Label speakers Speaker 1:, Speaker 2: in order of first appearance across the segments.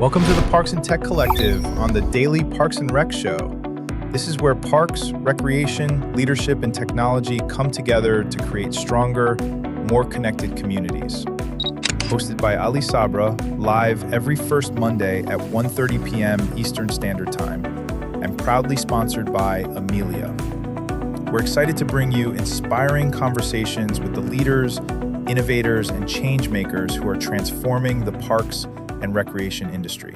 Speaker 1: Welcome to the Parks and Tech Collective on the Daily Parks and Rec Show. This is where parks, recreation, leadership, and technology come together to create stronger, more connected communities. Hosted by Ali Sabra, live every first Monday at 1:30 p.m. Eastern Standard Time, and proudly sponsored by Amelia. We're excited to bring you inspiring conversations with the leaders, innovators, and change makers who are transforming the parks and recreation industry.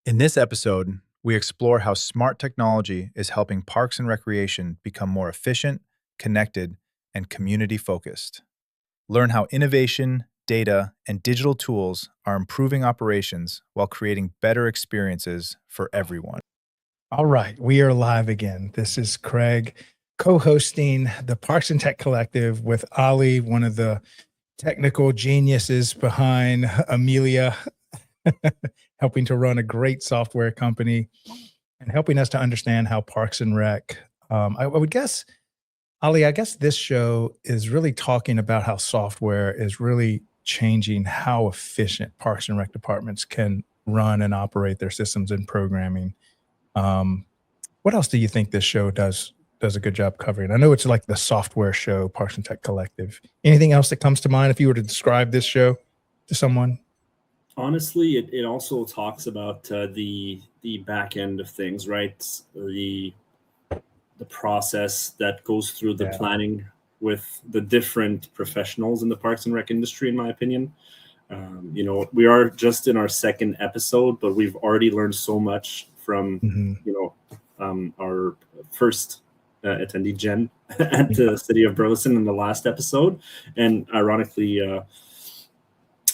Speaker 1: In this episode, we explore how smart technology is helping parks and recreation become more efficient, connected, and community-focused. Learn how innovation, data, and digital tools are improving operations while creating better experiences for everyone.
Speaker 2: All right, we are live again. This is Craig co-hosting the Parks and Tech Collective with Ali, one of the technical geniuses behind Amelia, helping to run a great software company and helping us to understand how Parks and Rec. I would guess, Ali, I guess this show is really talking about how software is really changing how efficient Parks and Rec departments can run and operate their systems and programming. What else do you think this show does a good job covering? I know it's like the software show, Parks and Tech Collective. Anything else that comes to mind if you were to describe this show to someone?
Speaker 3: Honestly, it also talks about the back end of things, right? The process that goes through the planning with the different professionals in the Parks and Rec industry, in my opinion. We are just in our second episode, but we've already learned so much from our first attendee, Jen, at the City of Burleson in the last episode. And ironically,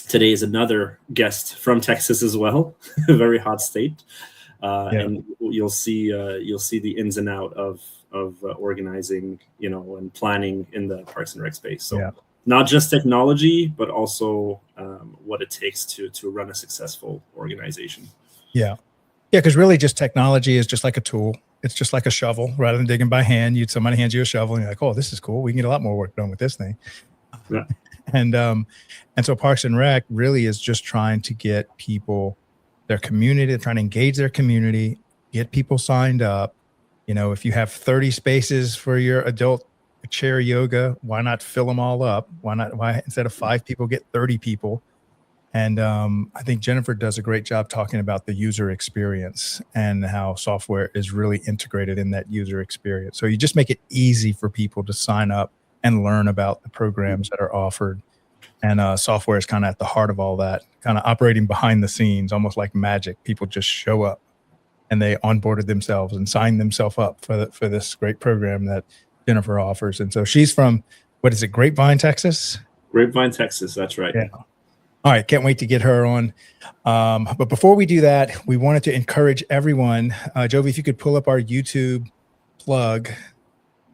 Speaker 3: today is another guest from Texas as well, a very hot state. And you'll see the ins and out of organizing, and planning in the Parks and Rec space. So not just technology, but also what it takes to run a successful organization.
Speaker 2: Yeah, because really just technology is just like a tool. It's just like a shovel. Rather than digging by hand, somebody hands you a shovel and you're like, oh, this is cool. We can get a lot more work done with this thing.
Speaker 3: Yeah.
Speaker 2: And so Parks and Rec really is just trying to get people, their community, trying to engage their community, get people signed up. If you have 30 spaces for your adult chair yoga, why not fill them all up? Why instead of 5 people, get 30 people? And I think Jennifer does a great job talking about the user experience and how software is really integrated in that user experience. So you just make it easy for people to sign up and learn about the programs that are offered. And software is kind of at the heart of all that, kind of operating behind the scenes, almost like magic. People just show up and they onboarded themselves and signed themselves up for this great program that Jennifer offers. And so she's from, what is it, Grapevine, Texas?
Speaker 3: Grapevine, Texas, that's right.
Speaker 2: Yeah. All right, can't wait to get her on. But before we do that, we wanted to encourage everyone. Jovi, if you could pull up our YouTube plug.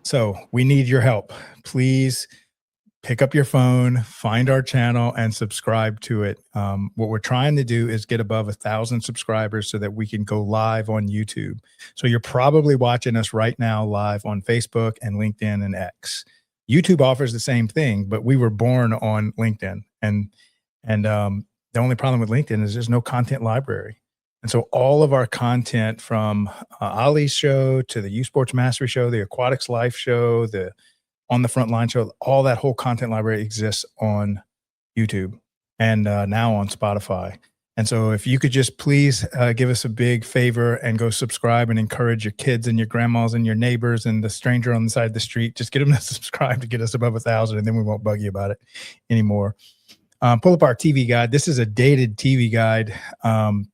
Speaker 2: So we need your help. Please pick up your phone, find our channel, and subscribe to it. What we're trying to do is get above 1,000 subscribers so that we can go live on YouTube. So you're probably watching us right now live on Facebook and LinkedIn and X. YouTube offers the same thing, but we were born on LinkedIn. And the only problem with LinkedIn is there's no content library. And so all of our content from Ali's show to the Youth Sports Mastery show, the Aquatics Life show, the On the Front Line show, all that whole content library exists on YouTube and now on Spotify. And so if you could just please give us a big favor and go subscribe and encourage your kids and your grandmas and your neighbors and the stranger on the side of the street, just get them to subscribe to get us above 1,000, and then we won't bug you about it anymore. Pull up our TV guide. This is a dated TV guide.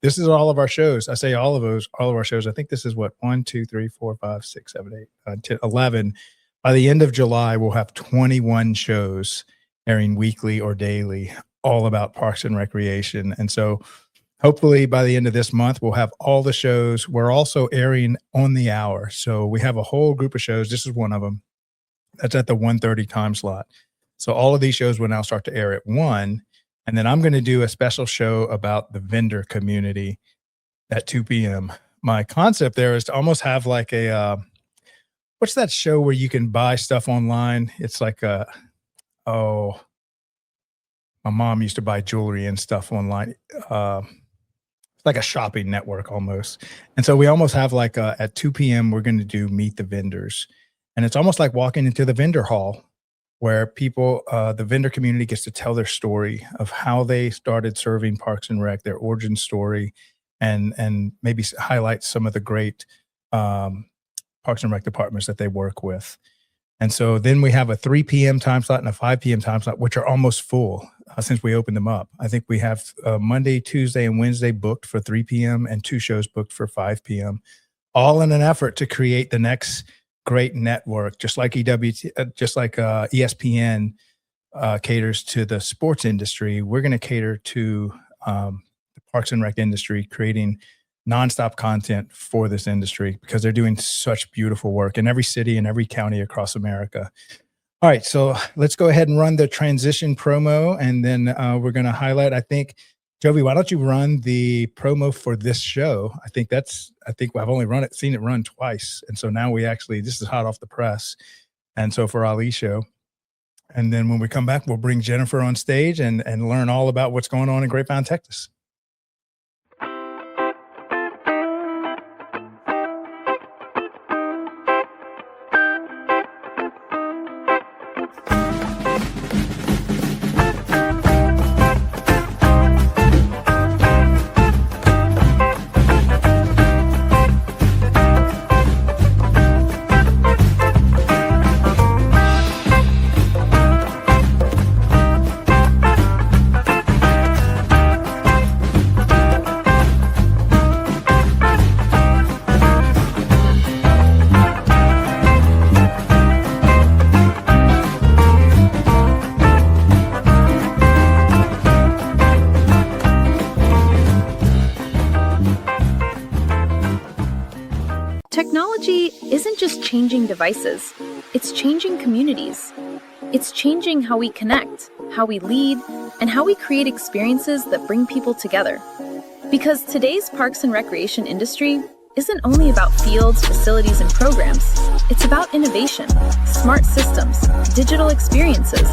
Speaker 2: This is all of our shows. I say all of our shows. I think this is what, 1, 2, 3, 4, 5, 6, 7, 8, 10, 11. By the end of July, we'll have 21 shows airing weekly or daily, all about Parks and Recreation. And so hopefully by the end of this month, we'll have all the shows. We're also airing on the hour. So we have a whole group of shows. This is one of them. That's at the 1:30 time slot. So all of these shows will now start to air at 1. And then I'm going to do a special show about the vendor community at 2 p.m. My concept there is to almost have like a, what's that show where you can buy stuff online? It's like my mom used to buy jewelry and stuff online. It's like a shopping network almost. And so we almost have like at 2 p.m. we're going to do meet the vendors, and it's almost like walking into the vendor hall where people, the vendor community gets to tell their story of how they started serving Parks and Rec, their origin story, and maybe highlight some of the great Parks and Rec departments that they work with. And so then we have a 3 p.m. time slot and a 5 p.m. time slot, which are almost full since we opened them up. I think we have Monday, Tuesday, and Wednesday booked for 3 p.m. and 2 shows booked for 5 p.m., all in an effort to create the next great network, just like ESPN caters to the sports industry. We're going to cater to the Parks and Rec industry, creating nonstop content for this industry because they're doing such beautiful work in every city and every county across America. All right, so let's go ahead and run the transition promo, and then we're going to highlight, I think, Jovi, why don't you run the promo for this show? I think I've only seen it run twice. And so now this is hot off the press. And so for Ali's show. And then when we come back, we'll bring Jennifer on stage and learn all about what's going on in Grapevine, Texas.
Speaker 4: Technology isn't just changing devices, it's changing communities. It's changing how we connect, how we lead, and how we create experiences that bring people together. Because today's parks and recreation industry isn't only about fields, facilities, and programs. It's about innovation, smart systems, digital experiences,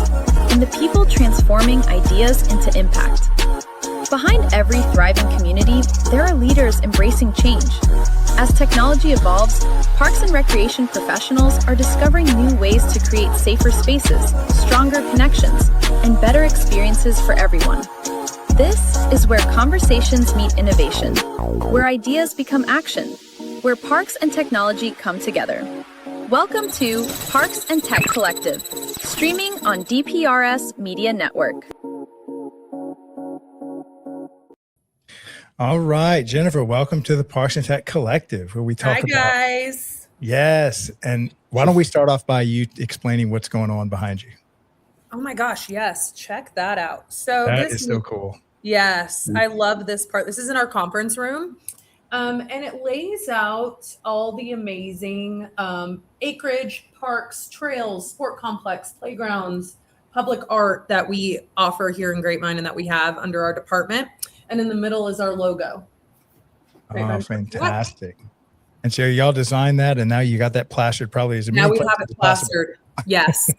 Speaker 4: and the people transforming ideas into impact. Behind every thriving community, there are leaders embracing change. As technology evolves, parks and recreation professionals are discovering new ways to create safer spaces, stronger connections, and better experiences for everyone. This is where conversations meet innovation, where ideas become action, where parks and technology come together. Welcome to Parks and Tech Collective, streaming on DPRS Media Network.
Speaker 2: All right, Jennifer, welcome to the Parks and Tech Collective, where we talk about...
Speaker 5: Hi, guys.
Speaker 2: Yes, and why don't we start off by you explaining what's going on behind you?
Speaker 5: Oh my gosh, yes. Check that out. So
Speaker 2: that is so cool.
Speaker 5: Yes, I love this part. This is in our conference room, and it lays out all the amazing acreage, parks, trails, sport complex, playgrounds, public art that we offer here in Grapevine and that we have under our department. And in the middle is our logo.
Speaker 2: Oh, fantastic. And so y'all designed that, and now you got that plastered probably as a
Speaker 5: now we have it plastered. Yes.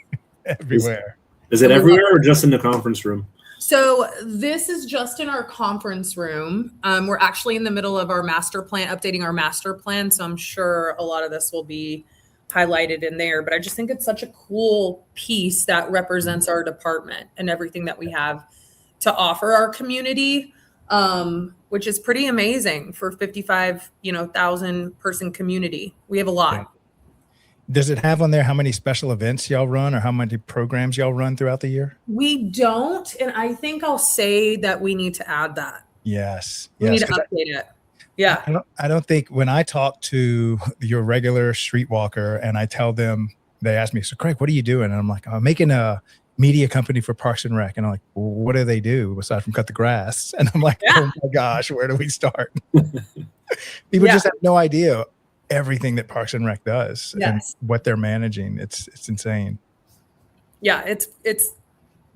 Speaker 2: Everywhere.
Speaker 3: Is it everywhere or just in the conference room?
Speaker 5: So this is just in our conference room. We're actually in the middle of our master plan, updating our master plan. So I'm sure a lot of this will be highlighted in there, but I just think it's such a cool piece that represents our department and everything that we have to offer our community. Which is pretty amazing for 55,000 person community. We have a lot.
Speaker 2: Yeah. Does it have on there how many special events y'all run or how many programs y'all run throughout the year?
Speaker 5: We don't, and I think I'll say that we need to add that.
Speaker 2: Yes.
Speaker 5: We need to update it. Yeah.
Speaker 2: I don't think when I talk to your regular streetwalker and I tell them, they ask me, so Craig, what are you doing? And I'm like, I'm making a media company for Parks and Rec. And I'm like, well, what do they do aside from cut the grass? And I'm like, oh my gosh, where do we start? People just have no idea everything that Parks and Rec does and what they're managing. It's insane.
Speaker 5: Yeah, it's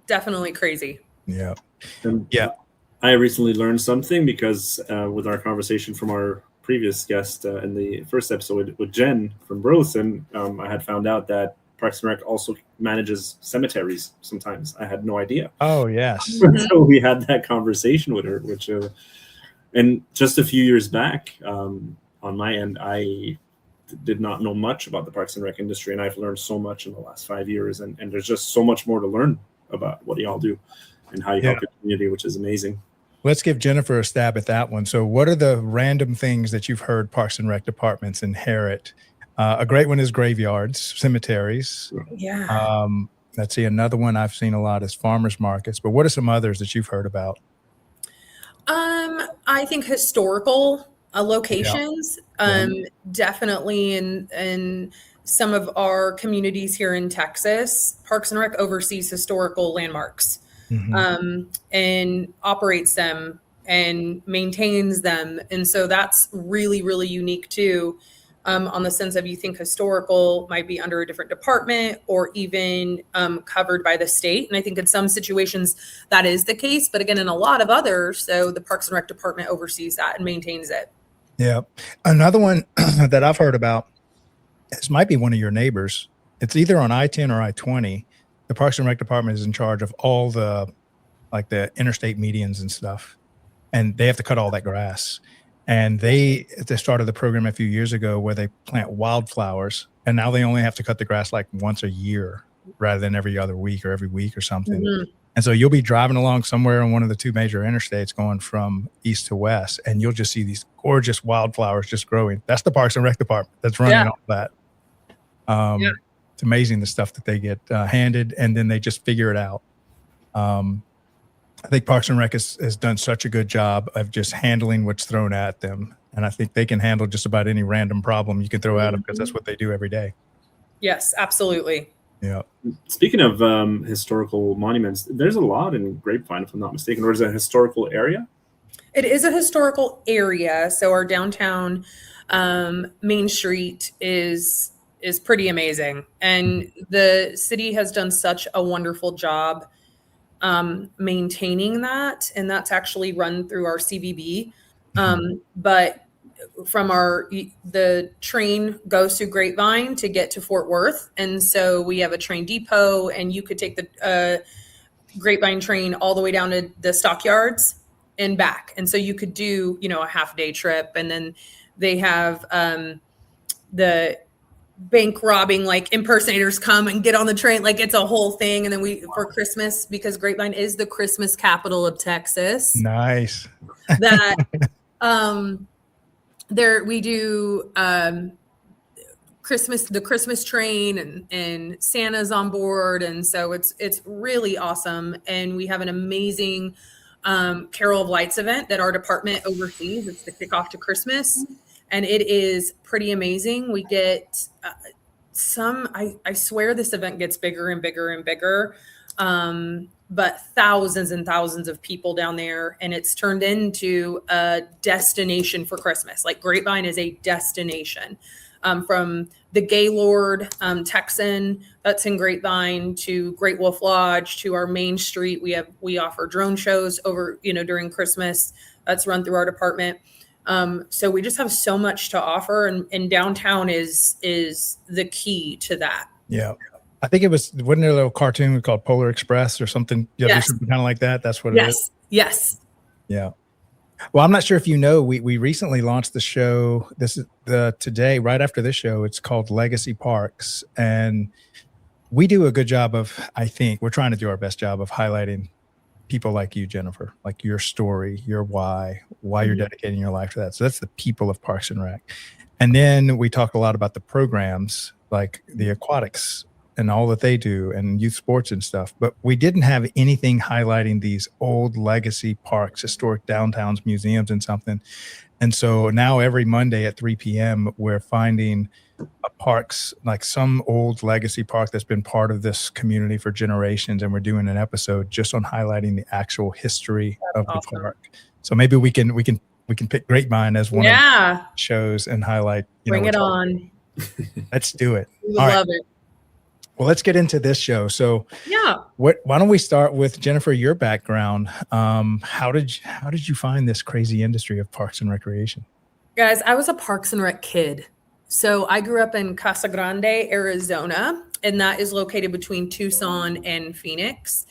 Speaker 5: definitely crazy.
Speaker 2: Yeah.
Speaker 3: I recently learned something because with our conversation from our previous guest in the first episode with Jen from Burleson, I had found out that Parks and Rec also manages cemeteries sometimes. I had no idea.
Speaker 2: Oh, yes.
Speaker 3: So we had that conversation with her, which And just a few years back, on my end, I did not know much about the Parks and Rec industry, and I've learned so much in the last 5 years. And there's just so much more to learn about what y'all do and how you help the community, which is amazing.
Speaker 2: Let's give Jennifer a stab at that one. So what are the random things that you've heard Parks and Rec departments inherit? A great one is graveyards, cemeteries.
Speaker 5: Yeah.
Speaker 2: Let's see, another one I've seen a lot is farmers markets. But what are some others that you've heard about?
Speaker 5: I think historical locations, definitely in some of our communities here in Texas. Parks and Rec oversees historical landmarks, and operates them and maintains them. And so that's really, really unique too. On the sense of, you think historical might be under a different department or even covered by the state. And I think in some situations that is the case, but again, in a lot of others, so the Parks and Rec department oversees that and maintains it. Yeah.
Speaker 2: Another one that I've heard about, this might be one of your neighbors. It's either on I-10 or I-20. The Parks and Rec department is in charge of all the interstate medians and stuff. And they have to cut all that grass. And they started the program a few years ago where they plant wildflowers, and now they only have to cut the grass like once a year rather than every other week or every week or something. And so you'll be driving along somewhere on one of the two major interstates going from east to west, and you'll just see these gorgeous wildflowers just growing. That's the Parks and Rec department that's running all that. It's amazing the stuff that they get handed, and then they just figure it out. I think Parks and Rec has done such a good job of just handling what's thrown at them. And I think they can handle just about any random problem you can throw at them, because that's what they do every day.
Speaker 5: Yes, absolutely.
Speaker 3: Yeah. Speaking of historical monuments, there's a lot in Grapevine, if I'm not mistaken, or is it a historical area?
Speaker 5: It is a historical area. So our downtown Main Street is pretty amazing. And the city has done such a wonderful job maintaining that, and that's actually run through our CVB. But from the train goes through Grapevine to get to Fort Worth, and so we have a train depot, and you could take the Grapevine train all the way down to the stockyards and back, and so you could do a half-day trip. And then they have the bank robbing impersonators come and get on the train, it's a whole thing. And then for Christmas, because Grapevine is the Christmas capital of Texas,
Speaker 2: nice,
Speaker 5: that there we do the Christmas train, and Santa's on board, and so it's really awesome. And we have an amazing Carol of Lights event that our department oversees. It's the kickoff to Christmas. And it is pretty amazing. We get I swear this event gets bigger and bigger and bigger, but thousands and thousands of people down there. And it's turned into a destination for Christmas. Grapevine is a destination, from the Gaylord Texan that's in Grapevine to Great Wolf Lodge to our Main Street. We offer drone shows over, during Christmas. That's run through our department. So we just have so much to offer, and downtown is the key to that.
Speaker 2: Yeah. I think wasn't there a little cartoon called Polar Express or something?
Speaker 5: Yes.
Speaker 2: Something kind of like that. That's what it is.
Speaker 5: Yes.
Speaker 2: Yeah. Well, I'm not sure if we recently launched the show. This is today, right after this show. It's called Legacy Parks. And we do a good job I think we're trying to do our best job of highlighting people like you, Jennifer, like your story, your why you're dedicating your life to that. So that's the people of Parks and Rec. And then we talk a lot about the programs, like the aquatics and all that they do, and youth sports and stuff. But we didn't have anything highlighting these old legacy parks, historic downtowns, museums, and something. And so now every Monday at 3 p.m., we're finding parks, like some old legacy park that's been part of this community for generations, and we're doing an episode just on highlighting the actual history of the park. So maybe we can pick Grapevine as one of the shows and highlight.
Speaker 5: Bring it on.
Speaker 2: Let's do it.
Speaker 5: We love it.
Speaker 2: Well, let's get into this show. So why don't we start with Jennifer, your background? How did you find this crazy industry of parks and recreation?
Speaker 5: Guys, I was a Parks and Rec kid. So I grew up in Casa Grande, Arizona, and that is located between Tucson and Phoenix.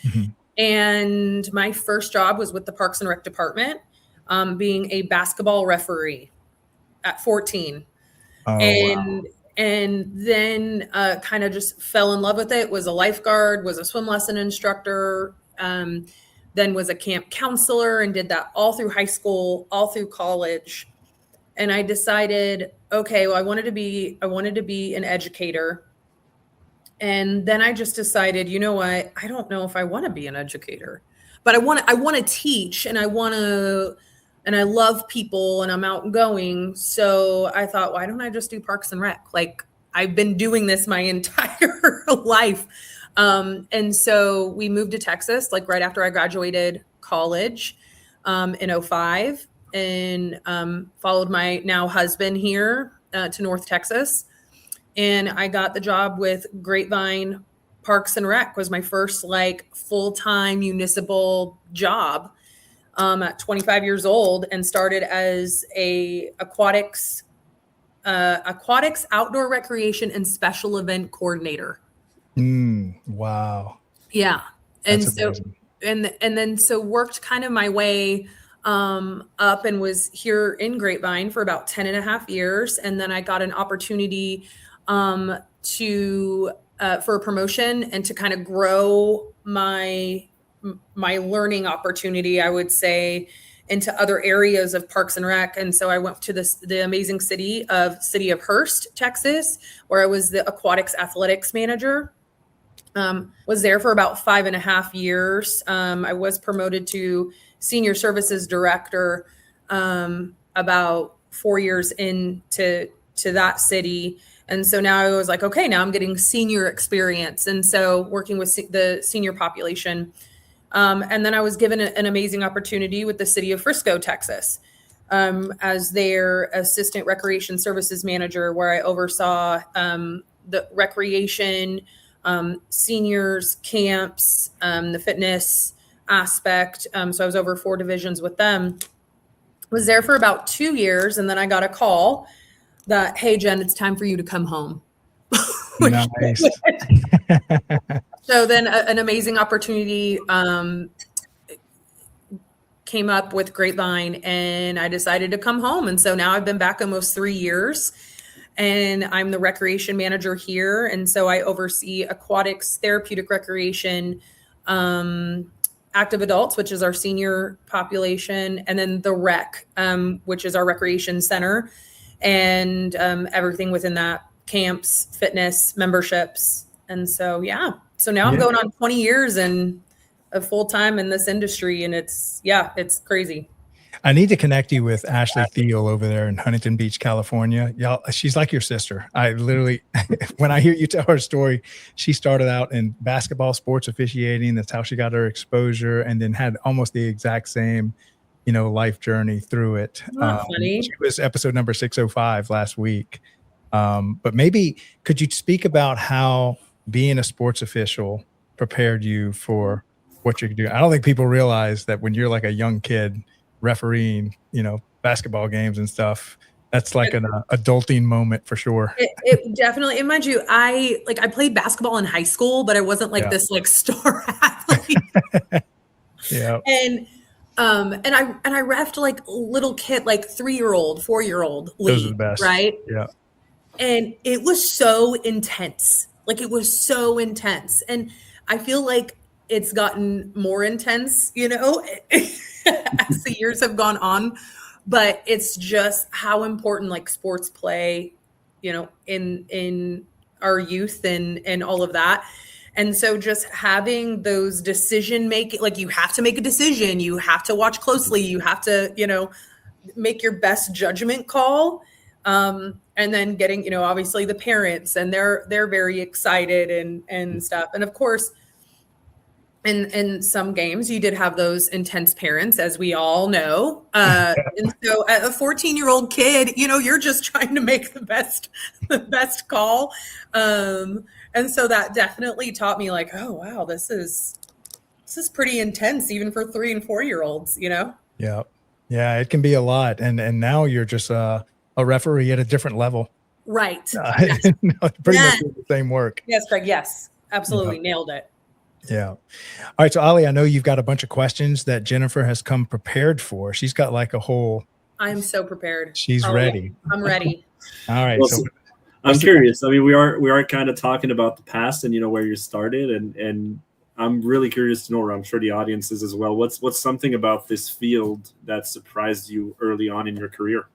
Speaker 5: And my first job was with the Parks and Rec department. being a basketball referee at 14.
Speaker 2: Oh,
Speaker 5: and
Speaker 2: wow.
Speaker 5: and then kind of just fell in love with it. Was a lifeguard, was a swim lesson instructor, then was a camp counselor, and did that all through high school, all through college. And I decided, okay, well, I wanted to be an educator. And then I just decided, you know what? I don't know if I want to be an educator, but I want to teach, and I love people, and I'm outgoing. So I thought, why don't I just do Parks and Rec? Like, I've been doing this my entire life. And so we moved to Texas, like right after I graduated college, in 05, and followed my now husband here to North Texas. And I got the job with Grapevine Parks and Rec. Was my first like full-time municipal job at 25 years old, and started as a aquatics outdoor recreation and special event coordinator.
Speaker 2: Wow.
Speaker 5: Yeah. And
Speaker 2: That's
Speaker 5: so
Speaker 2: amazing.
Speaker 5: and then so worked kind of my way up, and was here in Grapevine for about 10 and a half years. And then I got an opportunity to for a promotion, and to kind of grow my learning opportunity, I would say, into other areas of Parks and Rec. And so I went to the amazing city of Hurst, Texas, where I was the aquatics athletics manager. Was there for about 5.5 years. I was promoted to senior services director about 4 years into that city. And so now I was like, okay, now I'm getting senior experience. And so working with the senior population. And then I was given an amazing opportunity with the city of Frisco, Texas, as their assistant recreation services manager, where I oversaw the recreation, seniors, camps, the fitness aspect. So I was over 4 divisions with them. Was there for about 2 years, and then I got a call that, hey, Jen, it's time for you to come home.
Speaker 2: Nice.
Speaker 5: So then an amazing opportunity came up with Grapevine, and I decided to come home. And so now I've been back almost 3 years, and I'm the recreation manager here. And so I oversee aquatics, therapeutic recreation, active adults, which is our senior population, and then the rec, which is our recreation center, and everything within that, camps, fitness, memberships. And so, yeah. So now I'm going on 20 years and a full-time in this industry, and it's crazy.
Speaker 2: I need to connect you with Ashley Thiel over there in Huntington Beach, California. Y'all, she's like your sister. I literally, when I hear you tell her story, she started out in basketball sports officiating. That's how she got her exposure, and then had almost the exact same, life journey through it.
Speaker 5: Funny.
Speaker 2: She was episode number 605 last week. But maybe could you speak about how being a sports official prepared you for what you could do? I don't think people realize that when you're like a young kid refereeing, basketball games and stuff, that's like an adulting moment for sure.
Speaker 5: It definitely, and mind you, I played basketball in high school, but I wasn't like this like star athlete.
Speaker 2: Yeah.
Speaker 5: And I reffed like little kid, like 3-year-old, 4-year-old league.
Speaker 2: Those are the best.
Speaker 5: Right.
Speaker 2: Yeah.
Speaker 5: And it was so intense. Like, it was so intense. And I feel like it's gotten more intense, as the years have gone on. But it's just how important like sports play, in our youth and all of that. And so just having those decision making, like, you have to make a decision, you have to watch closely, you have to, make your best judgment call. And then getting, obviously the parents, and they're very excited and stuff. And of course, in some games you did have those intense parents, as we all know. And so a 14-year-old kid, you're just trying to make the best call. And so that definitely taught me like, oh wow, this is pretty intense, even for 3 and 4-year-olds, Yeah.
Speaker 2: Yeah. It can be a lot. And now you're just a referee at a different level.
Speaker 5: Right.
Speaker 2: Yes. Pretty much the same work.
Speaker 5: Yes, Craig. Yes, absolutely. Nailed it.
Speaker 2: Yeah. All right. So Ali, I know you've got a bunch of questions that Jennifer has come prepared for. She's got like a whole,
Speaker 5: I'm so prepared.
Speaker 2: she's ready.
Speaker 5: I'm ready.
Speaker 2: All right.
Speaker 3: Well,
Speaker 2: So
Speaker 3: I'm curious. I mean, we are kind of talking about the past and, you know, where you started, and I'm really curious to know, or I'm sure the audience is as well. What's something about this field that surprised you early on in your career?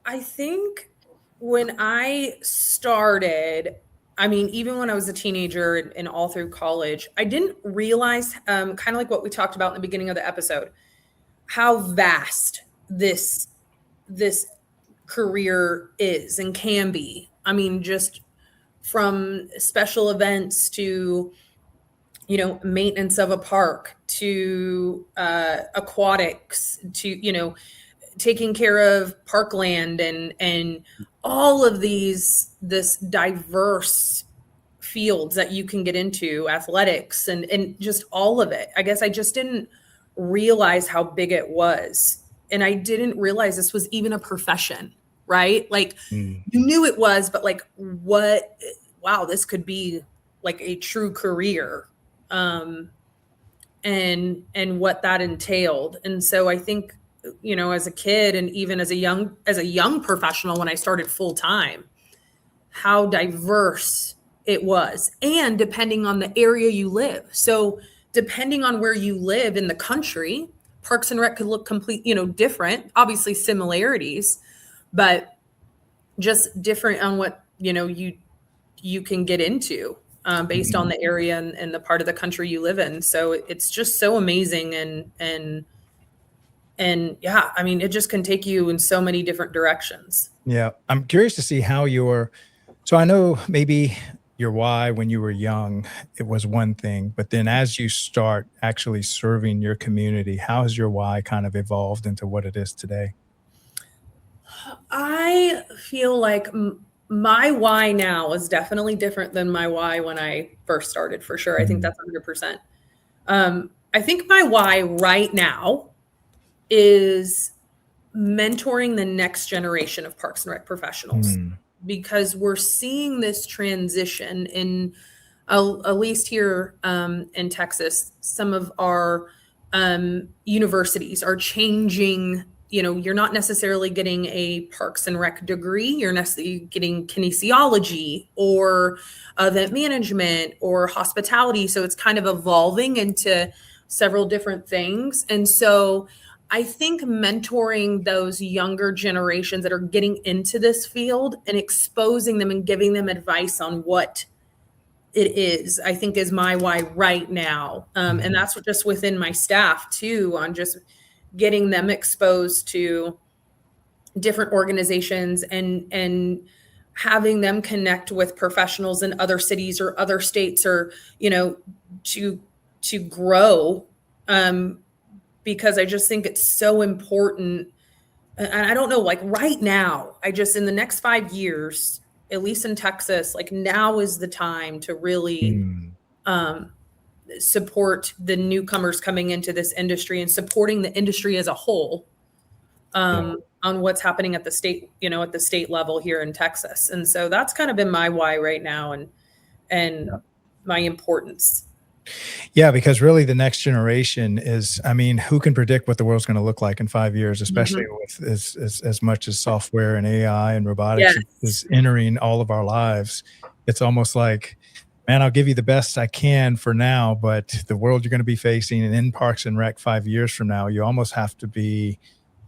Speaker 5: I think when I started, I mean, even when I was a teenager and all through college, I didn't realize, kind of like what we talked about in the beginning of the episode, how vast this career is and can be. I mean, just from special events to, you know, maintenance of a park to aquatics to, you know, taking care of parkland and all of this diverse fields that you can get into, athletics and just all of it. I guess I just didn't realize how big it was. And I didn't realize this was even a profession, right? Like you knew it was, but like wow, this could be like a true career. And what that entailed. And so I think, you know, as a kid and even as a young professional, when I started full time, how diverse it was, and depending on the area you live. So depending on where you live in the country, Parks and Rec could look different, obviously similarities, but just different on what, you know, you can get into based on the area and the part of the country you live in. So it's just so amazing. And yeah, I mean, it just can take you in so many different directions.
Speaker 2: Yeah. I'm curious to see how so I know maybe your why when you were young, it was one thing, but then as you start actually serving your community, how has your why kind of evolved into what it is today?
Speaker 5: I feel like my why now is definitely different than my why when I first started, for sure. I think that's 100%. I think my why right now is mentoring the next generation of Parks and Rec professionals, because we're seeing this transition in, at least here in Texas. Some of our universities are changing. You know, you're not necessarily getting a Parks and Rec degree. You're necessarily getting kinesiology or event management or hospitality. So it's kind of evolving into several different things. And so I think mentoring those younger generations that are getting into this field and exposing them and giving them advice on what it is, I think is my why right now. And that's just within my staff too, on just getting them exposed to different organizations and having them connect with professionals in other cities or other states, or, you know, to grow. Because I just think it's so important. And I don't know, like right now, in the next 5 years, at least in Texas, like now is the time to really support the newcomers coming into this industry and supporting the industry as a whole on what's happening at the state, you know, at the state level here in Texas. And so that's kind of been my why right now and my importance.
Speaker 2: Yeah, because really the next generation is, I mean, who can predict what the world's going to look like in 5 years, especially with as much as software and AI and robotics is entering all of our lives. It's almost like, man, I'll give you the best I can for now, but the world you're going to be facing and in Parks and Rec 5 years from now, you almost have to be,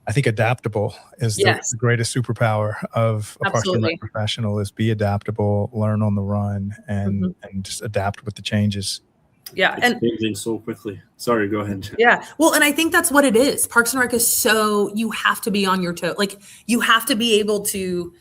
Speaker 2: I think adaptable is the greatest superpower of a Parks and Rec professional, is be adaptable, learn on the run, and just adapt with the changes.
Speaker 5: Yeah.
Speaker 3: It's changing so quickly. Sorry, go ahead.
Speaker 5: Yeah. Well, and I think that's what it is. Parks and Rec is so, you have to be on your toe. Like you have to be able to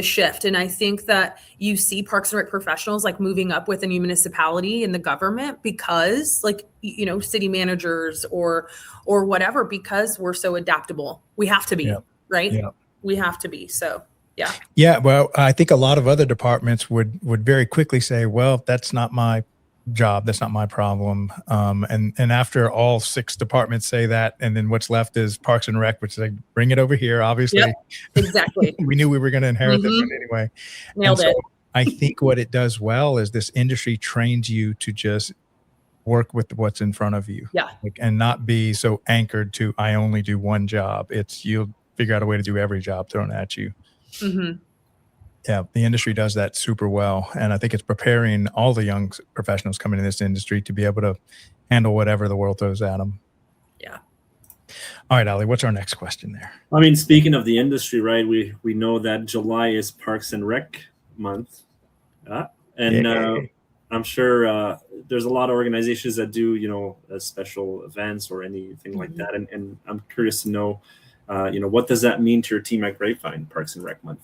Speaker 5: shift. And I think that you see Parks and Rec professionals like moving up with a new municipality in the government because, like, you know, city managers or whatever, because we're so adaptable. We have to be, right? Yeah. We have to be. So yeah.
Speaker 2: Yeah. Well, I think a lot of other departments would very quickly say, well, that's not my job, that's not my problem. And after all 6 departments say that, and then what's left is Parks and Rec, which is like, bring it over here. Obviously,
Speaker 5: exactly.
Speaker 2: We knew we were going to inherit this one anyway.
Speaker 5: Nailed it.
Speaker 2: I think what it does well is this industry trains you to just work with what's in front of you.
Speaker 5: Yeah.
Speaker 2: And not be so anchored to, I only do one job. It's, you'll figure out a way to do every job thrown at you.
Speaker 5: Mm-hmm.
Speaker 2: Yeah, the industry does that super well. And I think it's preparing all the young professionals coming in this industry to be able to handle whatever the world throws at them.
Speaker 5: Yeah.
Speaker 2: All right, Ali, what's our next question there?
Speaker 3: I mean, speaking of the industry, right? We know that July is Parks and Rec month, and I'm sure there's a lot of organizations that do special events or anything like that. And I'm curious to know, what does that mean to your team at Grapevine Parks and Rec month?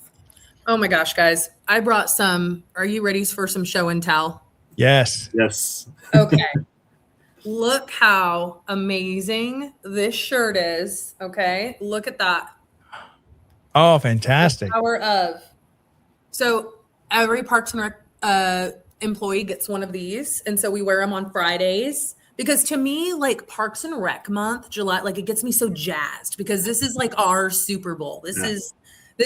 Speaker 5: Oh my gosh, guys! I brought some. Are you ready for some show and tell?
Speaker 2: Yes.
Speaker 3: Yes.
Speaker 5: Okay. Look how amazing this shirt is. Okay. Look at that.
Speaker 2: Oh, fantastic.
Speaker 5: The power of. So every Parks and Rec employee gets one of these. And so we wear them on Fridays. Because to me, like Parks and Rec month, July, like it gets me so jazzed because this is like our Super Bowl. This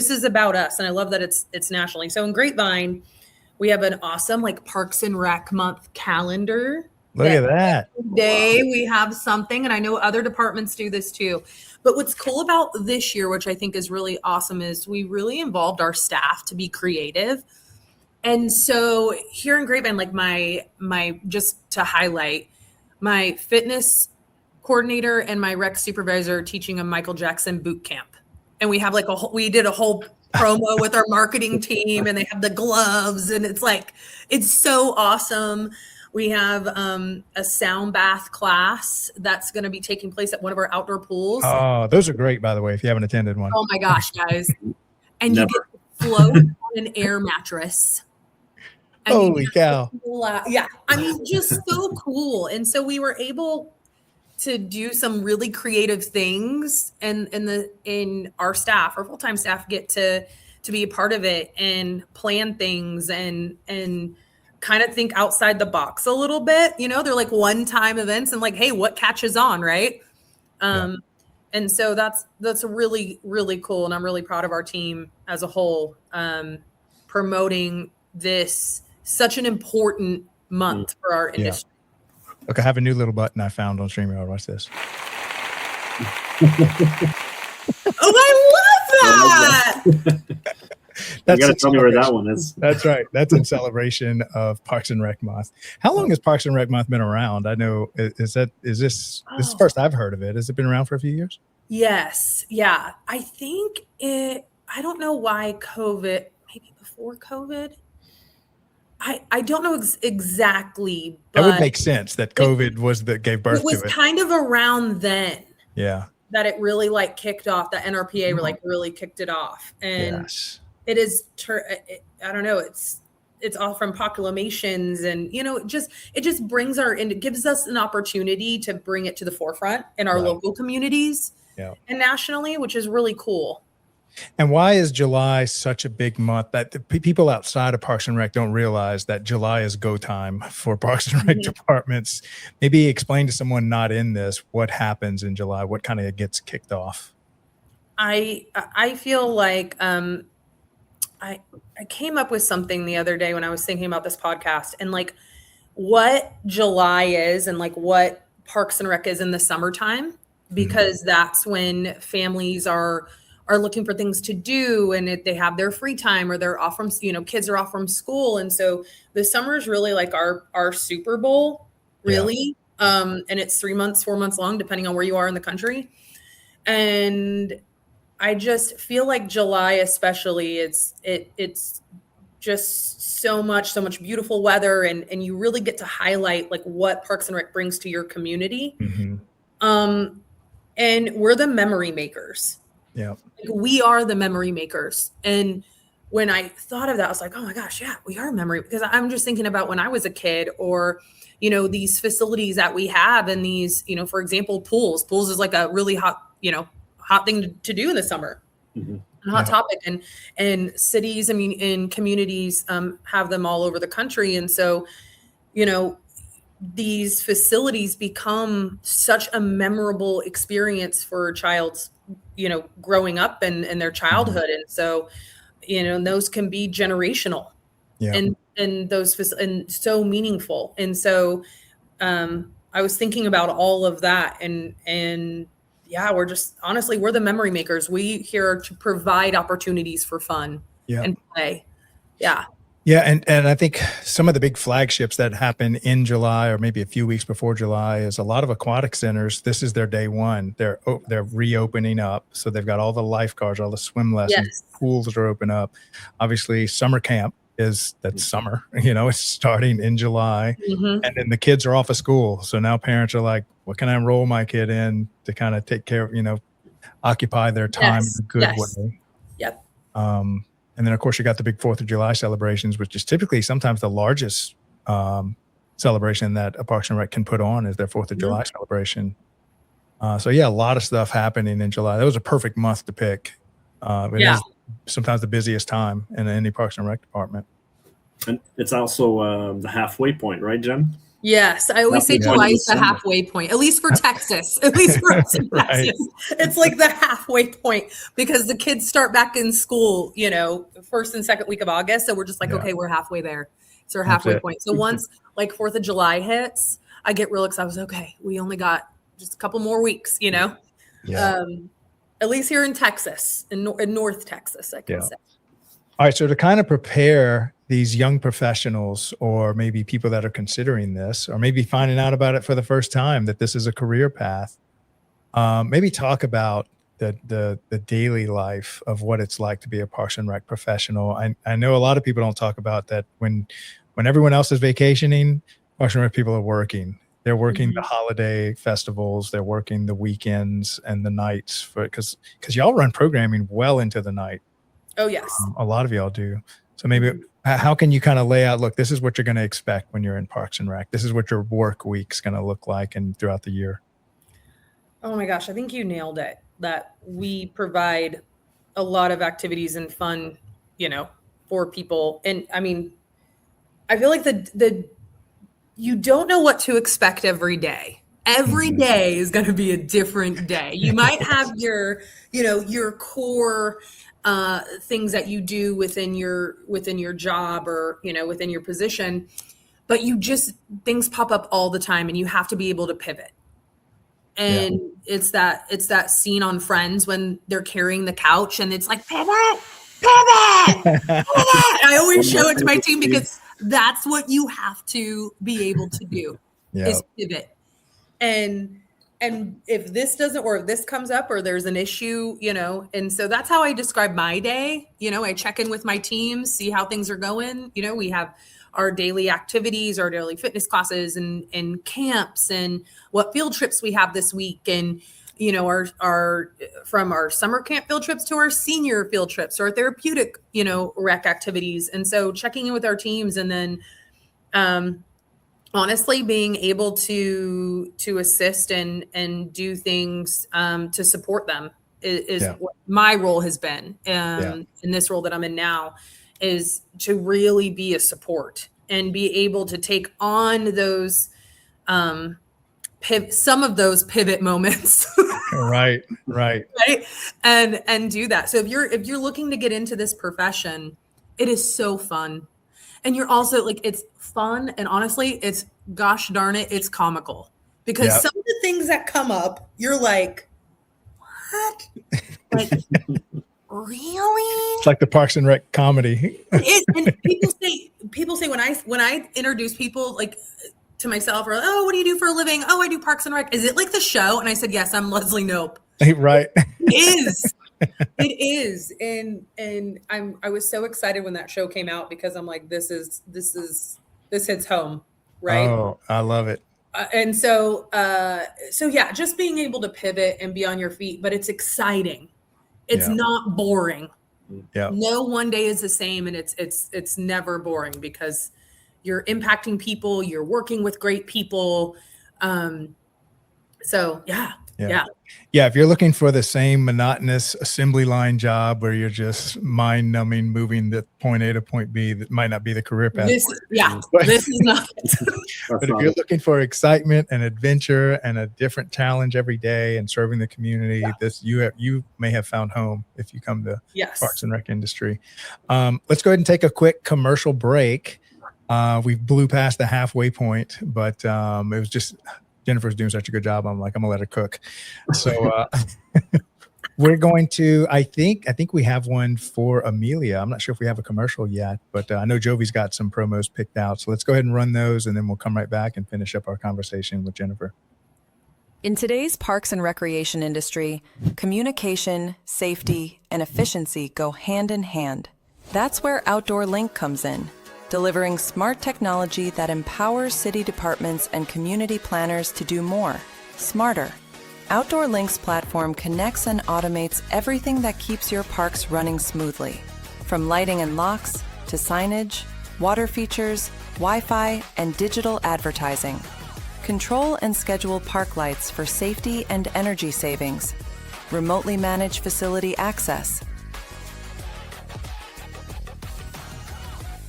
Speaker 5: is about us. And I love that it's nationally. So in Grapevine, we have an awesome like Parks and Rec month calendar.
Speaker 2: Look at that.
Speaker 5: Day we have something, and I know other departments do this too. But what's cool about this year, which I think is really awesome, is we really involved our staff to be creative. And so here in Grapevine, like my just to highlight, my fitness coordinator and my rec supervisor are teaching a Michael Jackson boot camp. And we have like we did a whole promo with our marketing team, and they have the gloves, and it's so awesome. We have a sound bath class that's going to be taking place at one of our outdoor pools.
Speaker 2: Oh, those are great, by the way, if you haven't attended one.
Speaker 5: Oh my gosh, guys. And
Speaker 3: Never.
Speaker 5: you get to float on an air mattress. And
Speaker 2: Holy cow.
Speaker 5: Yeah. I mean, just so cool. And so we were able to do some really creative things, and in our staff, our full-time staff, get to be a part of it and plan things and kind of think outside the box a little bit. They're like one-time events and like, hey, what catches on, right? And so that's really, really cool. And I'm really proud of our team as a whole, promoting this such an important month for our industry.
Speaker 2: Look, I have a new little button I found on StreamYard. Watch this.
Speaker 5: Oh, I love that.
Speaker 3: You got to tell me where that one is.
Speaker 2: That's right. That's in celebration of Parks and Rec month. How long has Parks and Rec month been around? I know is this is the first I've heard of it. Has it been around for a few years?
Speaker 5: Yes. Yeah. I think I don't know why COVID, maybe before COVID. I don't know exactly, but
Speaker 2: that would make sense that COVID was that gave birth to it.
Speaker 5: It was kind of around then.
Speaker 2: Yeah.
Speaker 5: That it really like kicked off. The NRPA really kicked it off, and it is. I don't know. It's all from proclamations, and it just brings it gives us an opportunity to bring it to the forefront in our local communities and nationally, which is really cool.
Speaker 2: And why is July such a big month that the people outside of Parks and Rec don't realize that July is go time for Parks and Rec departments? Maybe explain to someone not in this what happens in July, what kind of gets kicked off.
Speaker 5: I feel like I came up with something the other day when I was thinking about this podcast, and like what July is and like what Parks and Rec is in the summertime, because that's when families are looking for things to do, and they have their free time, or they're off from, kids are off from school. And so the summer is really like our Super Bowl, really. And it's 4 months long, depending on where you are in the country. And I just feel like July, especially, it's just so much beautiful weather. And you really get to highlight like what Parks and Rec brings to your community. And we're the memory makers.
Speaker 2: Yeah.
Speaker 5: Like, we are the memory makers. And when I thought of that, I was like, oh my gosh, yeah, we are memory, because I'm just thinking about when I was a kid, or, these facilities that we have, and these, for example, pools is like a really hot thing to do in the summer. Hot topic, and cities, in communities, have them all over the country. And so, these facilities become such a memorable experience for a child's growing up and their childhood. And so, those can be generational.
Speaker 2: Yeah.
Speaker 5: and those and so meaningful. And so I was thinking about all of that, and yeah, we're just honestly, we're the memory makers. We here to provide opportunities for fun and play. Yeah.
Speaker 2: Yeah, and I think some of the big flagships that happen in July or maybe a few weeks before July is a lot of aquatic centers. This is their day one. They're reopening up, so they've got all the lifeguards, all the swim lessons,
Speaker 5: Yes.
Speaker 2: pools are open up. Obviously, summer camp that's summer. It's starting in July,
Speaker 5: Mm-hmm.
Speaker 2: and then the kids are off of school. So now parents are like, "What can I enroll my kid in to kind of take care of, occupy their time in a good way?"
Speaker 5: Yep.
Speaker 2: And then, of course, you got the big 4th of July celebrations, which is typically sometimes the largest celebration that a Parks and Rec can put on is their 4th of July celebration. So, yeah, a lot of stuff happening in July. That was a perfect month to pick. It is sometimes the busiest time in any Parks and Rec department.
Speaker 3: And it's also the halfway point, right, Jen?
Speaker 5: Yes, I always say July is the halfway point, at least for Texas. At least for us in Texas, it's like the halfway point because the kids start back in school, first and second week of August. So we're just like, okay, we're halfway there. It's our halfway point. So once like 4th of July hits, I get real excited. I was okay. We only got just a couple more weeks, at least here in Texas, in North Texas, I can say.
Speaker 2: All right. So to kind of prepare these young professionals or maybe people that are considering this or maybe finding out about it for the first time, that this is a career path, maybe talk about the daily life of what it's like to be a Parks and Rec professional. I know a lot of people don't talk about that when everyone else is vacationing, Parks and Rec people are working. They're working the holiday festivals. They're working the weekends and the nights because y'all run programming well into the night.
Speaker 5: Oh, yes.
Speaker 2: A lot of y'all do. So maybe how can you kind of lay out, look, this is what you're going to expect when you're in Parks and Rec. This is what your work week's going to look like and throughout the year.
Speaker 5: Oh my gosh, I think you nailed it. That we provide a lot of activities and fun, for people. And I mean, I feel like you don't know what to expect every day. Every day is going to be a different day. You might have your core things that you do within your job or, within your position, but things pop up all the time and you have to be able to pivot. And it's that scene on Friends when they're carrying the couch and it's like, pivot. I always show it to my team because that's what you have to be able to do is pivot. And if this doesn't, or if this comes up or there's an issue, and so that's how I describe my day. I check in with my teams, see how things are going. We have our daily activities, our daily fitness classes and camps and what field trips we have this week. And, our from our summer camp field trips to our senior field trips or therapeutic, rec activities. And so checking in with our teams and then, honestly, being able to assist and do things to support them is what my role has been in this role that I'm in now, is to really be a support and be able to take on those some of those pivot moments.
Speaker 2: Right.
Speaker 5: And do that. So if you're looking to get into this profession, it is so fun. And you're also like, it's fun. And honestly, it's gosh darn it, it's comical because some of the things that come up, you're like, what? Like, really?
Speaker 2: It's like the Parks and Rec comedy.
Speaker 5: And people say when I introduce people like to myself or, oh, what do you do for a living? Oh, I do Parks and Rec. Is it like the show? And I said, yes, I'm Leslie Knope.
Speaker 2: Right.
Speaker 5: It is. It is. And I was so excited when that show came out because I'm like, this hits home. Right.
Speaker 2: Oh, I love it.
Speaker 5: And so yeah, just being able to pivot and be on your feet, but it's exciting. It's not boring.
Speaker 2: Yeah.
Speaker 5: No one day is the same. And it's never boring because you're impacting people, you're working with great people. So yeah, Yeah.
Speaker 2: Yeah, if you're looking for the same monotonous assembly line job where you're just mind-numbing, moving the point A to point B, that might not be the career path.
Speaker 5: This is not
Speaker 2: But if you're looking for excitement and adventure and a different challenge every day and serving the community, you may have found home if you come to Parks and Rec industry. Let's go ahead and take a quick commercial break. We blew past the halfway point, but it was just Jennifer's doing such a good job. I'm gonna let her cook. So we're going to, I think we have one for Amelia. I'm not sure if we have a commercial yet, but I know Jovi's got some promos picked out. So let's go ahead and run those, and then we'll come right back and finish up our conversation with Jennifer.
Speaker 6: In today's parks and recreation industry, communication, safety, and efficiency go hand in hand. That's where Outdoor Link comes in, delivering smart technology that empowers city departments and community planners to do more, smarter. Outdoor Link's platform connects and automates everything that keeps your parks running smoothly, from lighting and locks to signage, water features, Wi-Fi, and digital advertising. Control and schedule park lights for safety and energy savings, remotely manage facility access,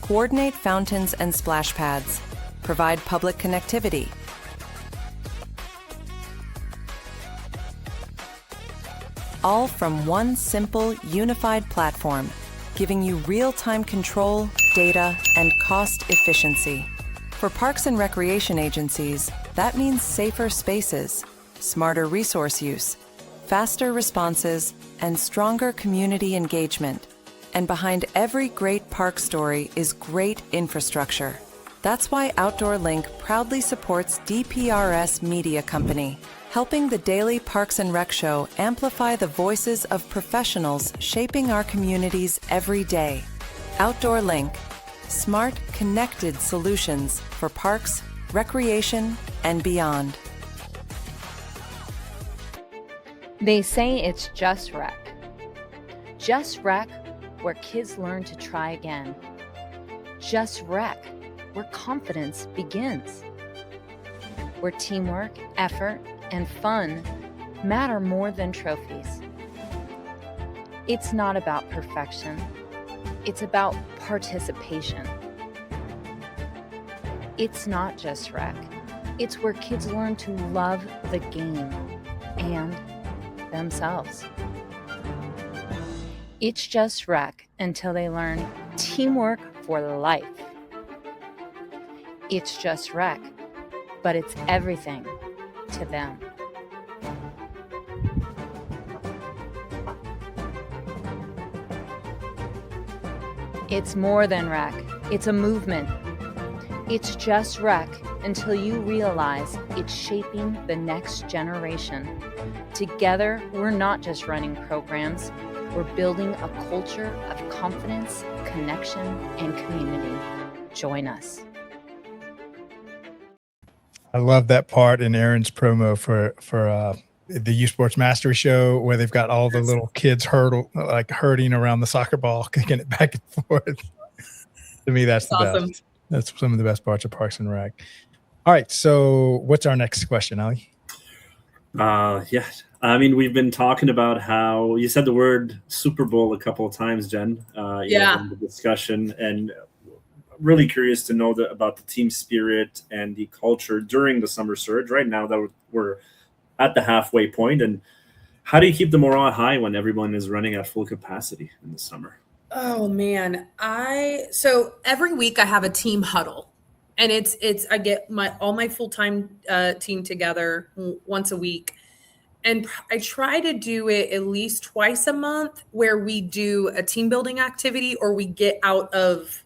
Speaker 6: coordinate fountains and splash pads, provide public connectivity, all from one simple, unified platform, giving you real-time control, data, and cost efficiency. For parks and recreation agencies, that means safer spaces, smarter resource use, faster responses, and stronger community engagement. And behind every great park story is great infrastructure. That's why Outdoor Link proudly supports DPRS Media Company, helping the daily Parks and Rec show amplify the voices of professionals shaping our communities every day. Outdoor Link, smart, connected solutions for parks, recreation, and beyond.
Speaker 7: They say it's just rec. Just rec, where kids learn to try again. Just rec, where confidence begins. Where teamwork, effort, and fun matter more than trophies. It's not about perfection. It's about participation. It's not just rec. It's where kids learn to love the game and themselves. It's just rec until they learn teamwork for life. It's just rec, but it's everything to them. It's more than rec. It's a movement. It's just rec until you realize it's shaping the next generation. Together, we're not just running programs. We're building a culture of confidence, connection, and community. Join us.
Speaker 2: I love that part in Aaron's promo for the U Sports Mastery Show, where they've got all the little kids hurting around the soccer ball, kicking it back and forth. To me, that's the
Speaker 5: awesome.
Speaker 2: best. That's some of the best parts of Parks and Rec. All right, so what's our next question, Ali?
Speaker 3: Yeah, I mean, we've been talking about how you said the word Super Bowl a couple of times, Jen. In the discussion, and really curious to know about the team spirit and the culture during the summer surge. Right now, that we're at the halfway point, and how do you keep the morale high when everyone is running at full capacity in the summer?
Speaker 5: Oh man, so every week I have a team huddle, and it's I get all my full-time team together once a week, and I try to do it at least twice a month, where we do a team building activity or we get out of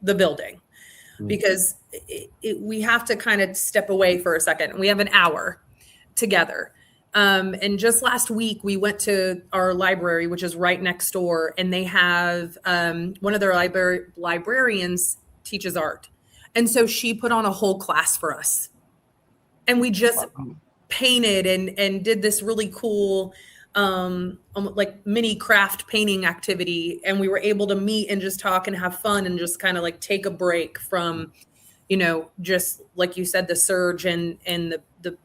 Speaker 5: the building, because we have to kind of step away for a second. We have an hour together. And just last week, we went to our library, which is right next door, and they have one of their librarians teaches art. And so she put on a whole class for us. And we just painted and did this really cool like mini craft painting activity. And we were able to meet and just talk and have fun and just kind of like take a break from, just like you said, the surge and the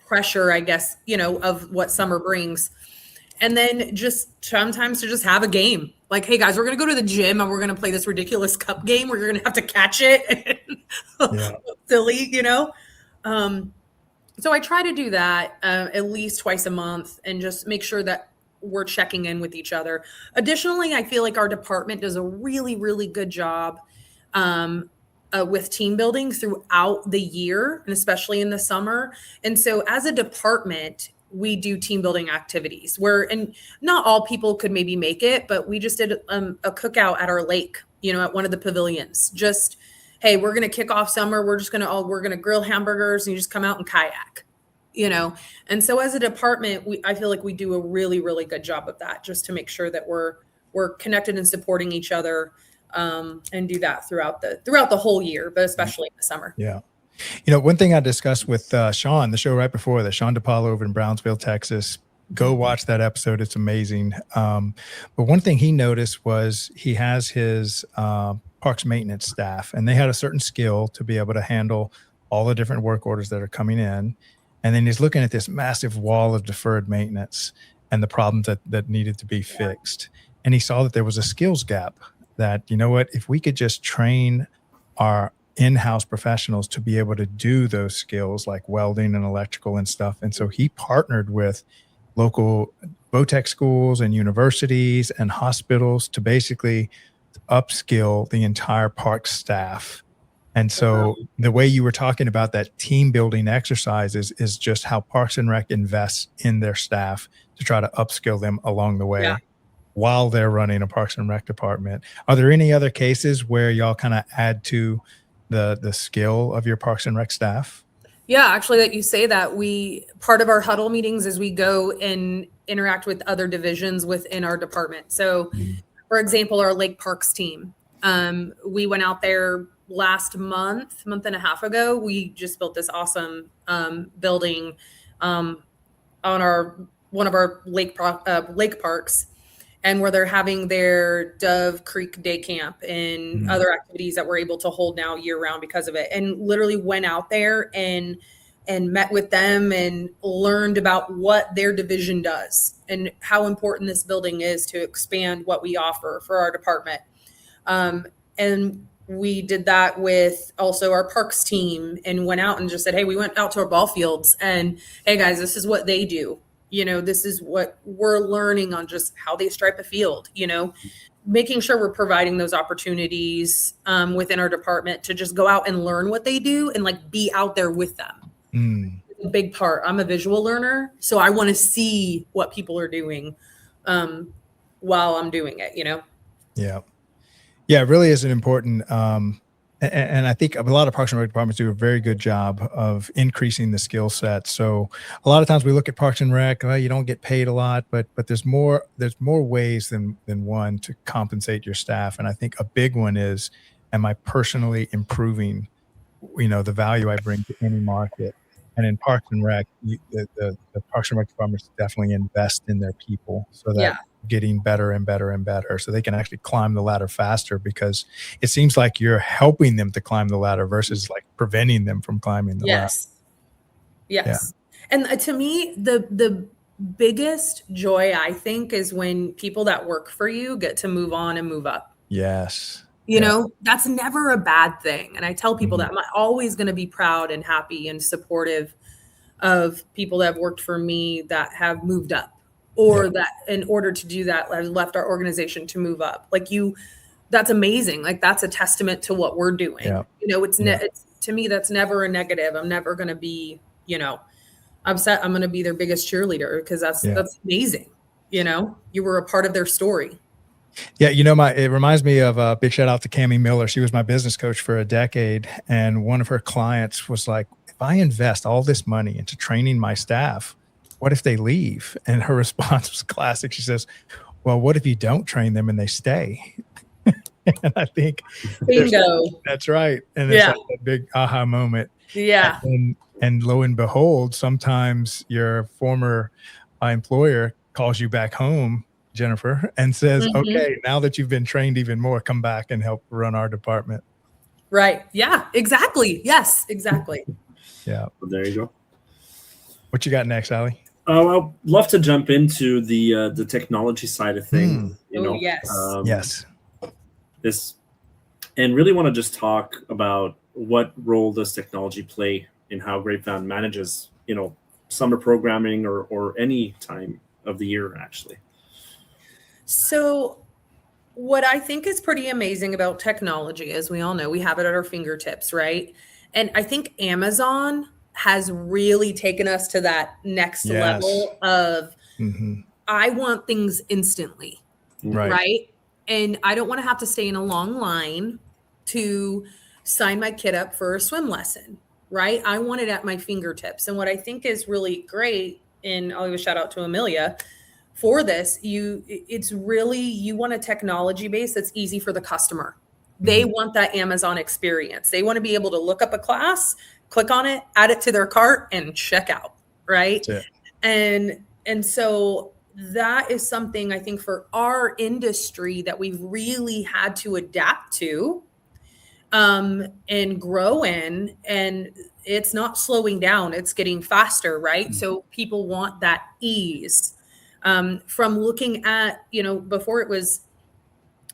Speaker 5: pressure, I guess, of what summer brings. And then just sometimes to just have a game. Like, hey guys, we're going to go to the gym and we're going to play this ridiculous cup game where you're going to have to catch it. Silly, So I try to do that at least twice a month and just make sure that we're checking in with each other. Additionally, I feel like our department does a really, really good job with team building throughout the year, and especially in the summer. And so as a department, we do team building activities and not all people could maybe make it, but we just did a cookout at our lake, at one of the pavilions. Just, hey, we're going to kick off summer. We're going to grill hamburgers and you just come out and kayak, And so as a department, I feel like we do a really, really good job of that, just to make sure that we're connected and supporting each other, and do that throughout the whole year, but especially in the summer.
Speaker 2: Yeah. One thing I discussed with Sean, the show right before that, Sean DePaulo over in Brownsville, Texas, go watch that episode. It's amazing. But one thing he noticed was he has his parks maintenance staff, and they had a certain skill to be able to handle all the different work orders that are coming in. And then he's looking at this massive wall of deferred maintenance and the problems that needed to be fixed. And he saw that there was a skills gap that, if we could just train our in-house professionals to be able to do those skills like welding and electrical and stuff. And so he partnered with local VOTEC schools and universities and hospitals to basically upskill the entire park staff. And so the way you were talking about that team building exercise is just how Parks and Rec invests in their staff to try to upskill them along the way while they're running a Parks and Rec department. Are there any other cases where y'all kind of add to the skill of your Parks and Rec staff?
Speaker 5: Yeah, actually, that you say that, part of our huddle meetings is we go and interact with other divisions within our department. So, for example, our Lake Parks team, we went out there last month and a half ago. We just built this awesome building on one of our lake parks, and where they're having their Dove Creek Day Camp and other activities that we're able to hold now year round because of it. And literally went out there and met with them and learned about what their division does and how important this building is to expand what we offer for our department. And we did that with also our parks team and went out and just said, hey, we went out to our ball fields and, hey guys, this is what they do. This is what we're learning on just how they stripe a field, making sure we're providing those opportunities within our department to just go out and learn what they do and like be out there with them. It's a big part. I'm a visual learner, so I want to see what people are doing while I'm doing it,
Speaker 2: Yeah. Yeah, it really is an important, and I think a lot of Parks and Rec departments do a very good job of increasing the skill set. So a lot of times we look at Parks and Rec, you don't get paid a lot, but there's more ways than one to compensate your staff. And I think a big one is, am I personally improving, the value I bring to any market? And in Parks and Rec, the Parks and Rec departments definitely invest in their people so that getting better and better and better, so they can actually climb the ladder faster, because it seems like you're helping them to climb the ladder versus like preventing them from climbing the ladder.
Speaker 5: Yes. And to me, the biggest joy, I think, is when people that work for you get to move on and move up.
Speaker 2: Yes.
Speaker 5: That's never a bad thing. And I tell people that I'm always going to be proud and happy and supportive of people that have worked for me that have moved up, or that in order to do that, have left our organization to move up. Like that's amazing. Like that's a testament to what we're doing. It's to me, that's never a negative. I'm never going to be, upset. I'm going to be their biggest cheerleader, because that's amazing. You were a part of their story.
Speaker 2: Yeah, it reminds me of a big shout out to Cammie Miller. She was my business coach for a decade, and one of her clients was like, if I invest all this money into training my staff, what if they leave? And her response was classic. She says, well, what if you don't train them and they stay? And I think
Speaker 5: bingo.
Speaker 2: That's right. And it's like a big aha moment.
Speaker 5: Yeah.
Speaker 2: And lo and behold, sometimes your former employer calls you back home, Jennifer, and says, okay, now that you've been trained even more, come back and help run our department.
Speaker 5: Right. Yeah, exactly. Yes, exactly.
Speaker 2: Yeah.
Speaker 3: Well, there you go.
Speaker 2: What you got next, Ali?
Speaker 3: Oh, I'd love to jump into the technology side of things.
Speaker 5: Yes.
Speaker 2: Yes.
Speaker 3: This, and really want to just talk about what role does technology play in how Grapevine manages, summer programming or any time of the year, actually.
Speaker 5: So what I think is pretty amazing about technology, as we all know, we have it at our fingertips, right? And I think Amazon has really taken us to that next level of I want things instantly, right? And I don't want to have to stay in a long line to sign my kid up for a swim lesson, right? I want it at my fingertips. And what I think is really great, and I'll give a shout out to Amelia for this, it's really, you want a technology base that's easy for the customer. They want that Amazon experience. They want to be able to look up a class, click on it, add it to their cart, and check out, right? And so that is something I think for our industry that we've really had to adapt to and grow in, and it's not slowing down, it's getting faster, right? So people want that ease. From looking at, before it was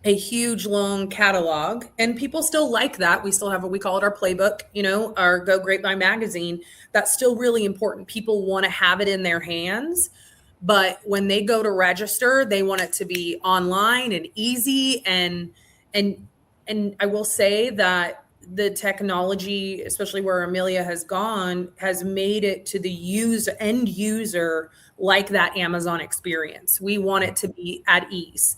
Speaker 5: a huge long catalog, and people still like that. We still have we call it our playbook, our Go Grapevine magazine. That's still really important. People want to have it in their hands, but when they go to register, they want it to be online and easy. And I will say that the technology, especially where Amelia has gone, has made it to the end user like that Amazon experience. We want it to be at ease.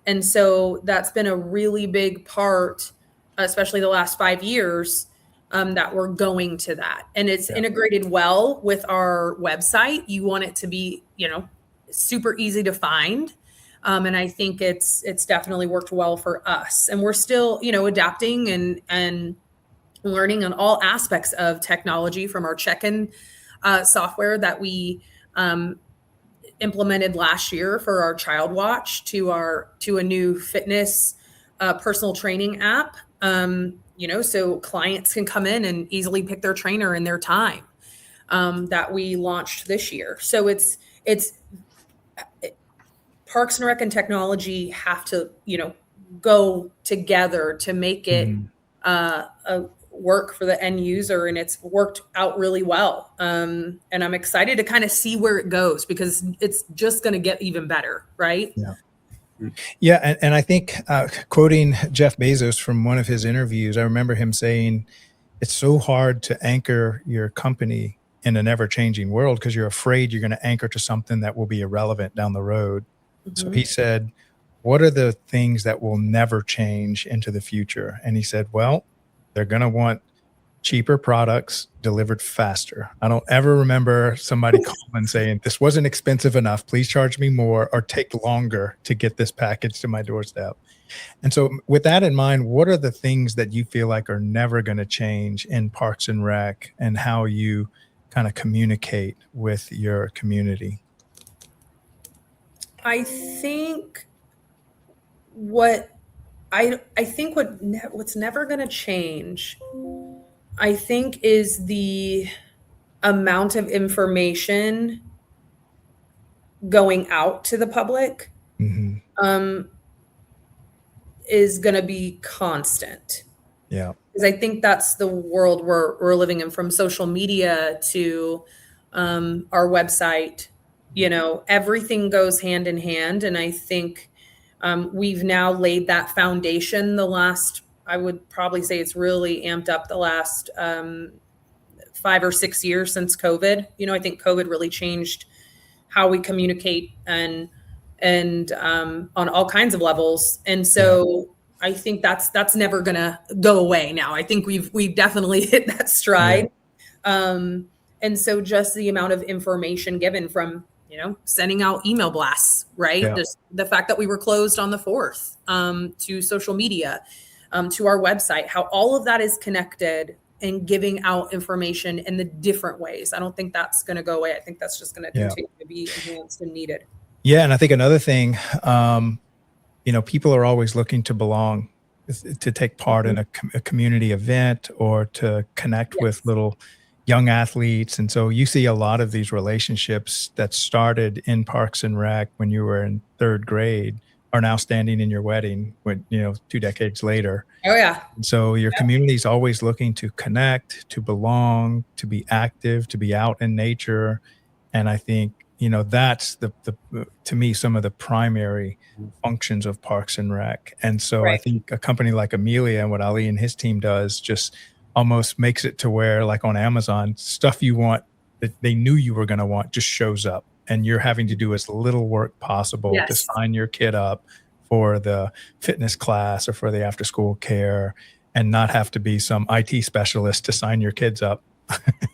Speaker 5: And so that's been a really big part, especially the last 5 years, that we're going to that. And it's integrated well with our website. You want it to be, super easy to find. And I think it's definitely worked well for us. And we're still, adapting and learning on all aspects of technology, from our check-in software that we implemented last year for our child watch to a new fitness personal training app. So clients can come in and easily pick their trainer in their time, that we launched this year. So it's Parks and Rec and technology have to, go together to make it work for the end user, and it's worked out really well. And I'm excited to kind of see where it goes, because it's just going to get even better, right?
Speaker 2: Yeah. And I think quoting Jeff Bezos from one of his interviews, I remember him saying, it's so hard to anchor your company in an ever-changing world because you're afraid you're going to anchor to something that will be irrelevant down the road. So he said, what are the things that will never change into the future? And he said, well, they're going to want cheaper products delivered faster. I don't ever remember somebody calling saying, this wasn't expensive enough, please charge me more, or take longer to get this package to my doorstep. And so with that in mind, what are the things that you feel like are never going to change in Parks and Rec, and how you kind of communicate with your community?
Speaker 5: I think what's never going to change, I think, is the amount of information going out to the public is going to be constant.
Speaker 2: Yeah.
Speaker 5: Because I think that's the world we're living in, from social media to our website. Everything goes hand in hand. And I think we've now laid that foundation I would probably say it's really amped up the last 5 or 6 years since COVID. I think COVID really changed how we communicate and on all kinds of levels. And so I think that's never gonna go away now. I think we've definitely hit that stride. And so just the amount of information given from, sending out email blasts, right?
Speaker 2: Yeah.
Speaker 5: Just the fact that we were closed on the 4th, to social media, to our website, how all of that is connected and giving out information in the different ways. I don't think that's going to go away. I think that's just going to continue to be enhanced and needed.
Speaker 2: Yeah. And I think another thing, people are always looking to belong, to take part in a community event, or to connect with little, young athletes. And so you see a lot of these relationships that started in Parks and Rec when you were in third grade are now standing in your wedding when, 2 decades later.
Speaker 5: Oh yeah.
Speaker 2: And so your community is always looking to connect, to belong, to be active, to be out in nature. And I think, that's the to me, some of the primary functions of Parks and Rec. And so I
Speaker 5: Right.
Speaker 2: think a company like Amelia and what Ali and his team does just almost makes it to where, like on Amazon, stuff you want that they knew you were going to want just shows up. And you're having to do as little work possible to
Speaker 5: Yes.
Speaker 2: sign your kid up for the fitness class or for the after school care, and not have to be some IT specialist to sign your kids up.